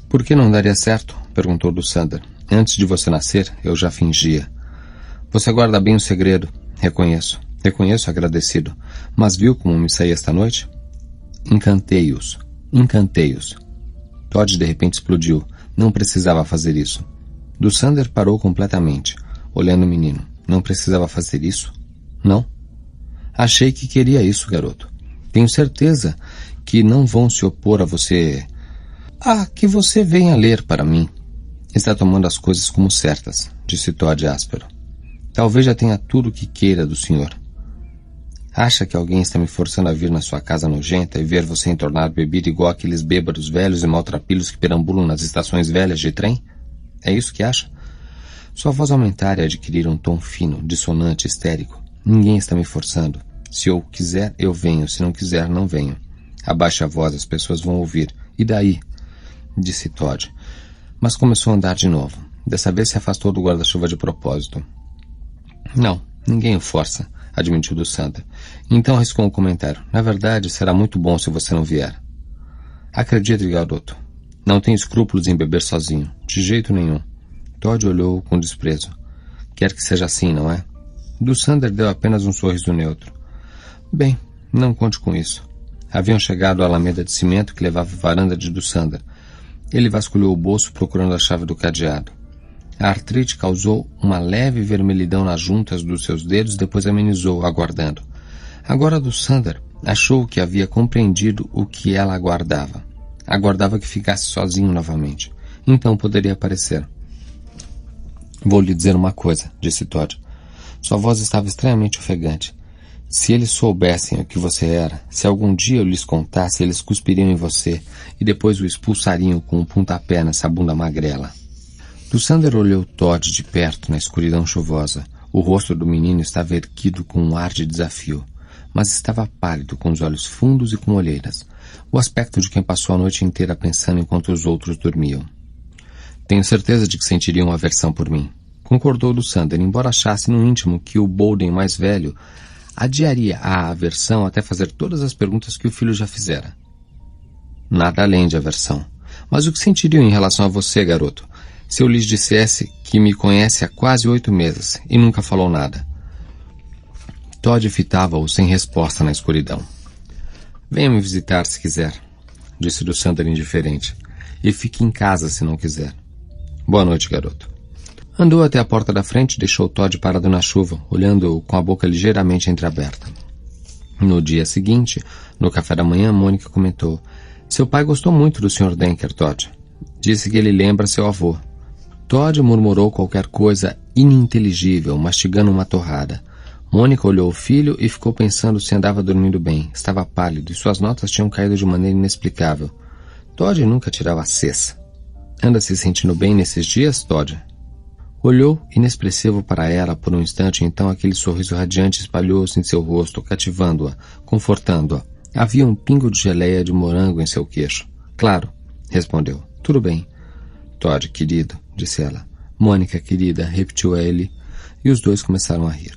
Por que não daria certo? Perguntou Dussander. Antes de você nascer, eu já fingia. Você guarda bem o segredo, reconheço. Reconheço agradecido. Mas viu como me saí esta noite? Encantei-os. Encantei-os. Todd de repente explodiu. Não precisava fazer isso. Dussander parou completamente, olhando o menino. Não precisava fazer isso? Não? Achei que queria isso, garoto. Tenho certeza que não vão se opor a você... que você venha ler para mim. Está tomando as coisas como certas, disse Todd áspero. Talvez já tenha tudo o que queira do senhor. Acha que alguém está me forçando a vir na sua casa nojenta e ver você entornar bebida igual aqueles bêbados velhos e maltrapilhos que perambulam nas estações velhas de trem? É isso que acha? Sua voz aumentar e adquirir um tom fino, dissonante, histérico. Ninguém está me forçando. Se eu quiser, eu venho. Se não quiser, não venho. Abaixe a voz, as pessoas vão ouvir. E daí? Disse Todd. Mas começou a andar de novo. Dessa vez se afastou do guarda-chuva de propósito. Não, ninguém o força, admitiu Dussander. Então arriscou um comentário. Na verdade, será muito bom se você não vier. Acredite, garoto. Não tenho escrúpulos em beber sozinho. De jeito nenhum. Todd olhou com desprezo. Quer que seja assim, não é? Dussander deu apenas um sorriso neutro. Bem, não conte com isso. Haviam chegado à alameda de cimento que levava à varanda de Dussander. Ele vasculhou o bolso procurando a chave do cadeado. A artrite causou uma leve vermelhidão nas juntas dos seus dedos, depois amenizou, aguardando. Agora Dussander achou que havia compreendido o que ela aguardava. Aguardava que ficasse sozinho novamente. Então poderia aparecer. Vou lhe dizer uma coisa, disse Todd. Sua voz estava estranhamente ofegante. Se eles soubessem o que você era, se algum dia eu lhes contasse, eles cuspiriam em você e depois o expulsariam com um pontapé nessa bunda magrela. Dussander olhou Todd de perto na escuridão chuvosa. O rosto do menino estava erguido com um ar de desafio, mas estava pálido, com os olhos fundos e com olheiras. O aspecto de quem passou a noite inteira pensando enquanto os outros dormiam. Tenho certeza de que sentiriam aversão por mim, concordou Dussander, embora achasse no íntimo que o Bolden mais velho adiaria a aversão até fazer todas as perguntas que o filho já fizera. Nada além de aversão. Mas o que sentiriam em relação a você, garoto, se eu lhes dissesse que me conhece há quase 8 meses e nunca falou nada? Todd fitava-o sem resposta na escuridão. Venha me visitar se quiser, disse Dussander indiferente, e fique em casa se não quiser. Boa noite, garoto. Andou até a porta da frente e deixou Todd parado na chuva, olhando-o com a boca ligeiramente entreaberta. No dia seguinte, no café da manhã, Mônica comentou. Seu pai gostou muito do Sr. Denker, Todd. Disse que ele lembra seu avô. Todd murmurou qualquer coisa ininteligível, mastigando uma torrada. Mônica olhou o filho e ficou pensando se andava dormindo bem. Estava pálido e suas notas tinham caído de maneira inexplicável. Todd nunca tirava a cessa. Anda se sentindo bem nesses dias, Todd? Olhou inexpressivo para ela por um instante, então aquele sorriso radiante espalhou-se em seu rosto, cativando-a, confortando-a. Havia um pingo de geleia de morango em seu queixo. Claro, respondeu. Tudo bem. Todd, querido, disse ela. Mônica, querida, repetiu ele, e os dois começaram a rir.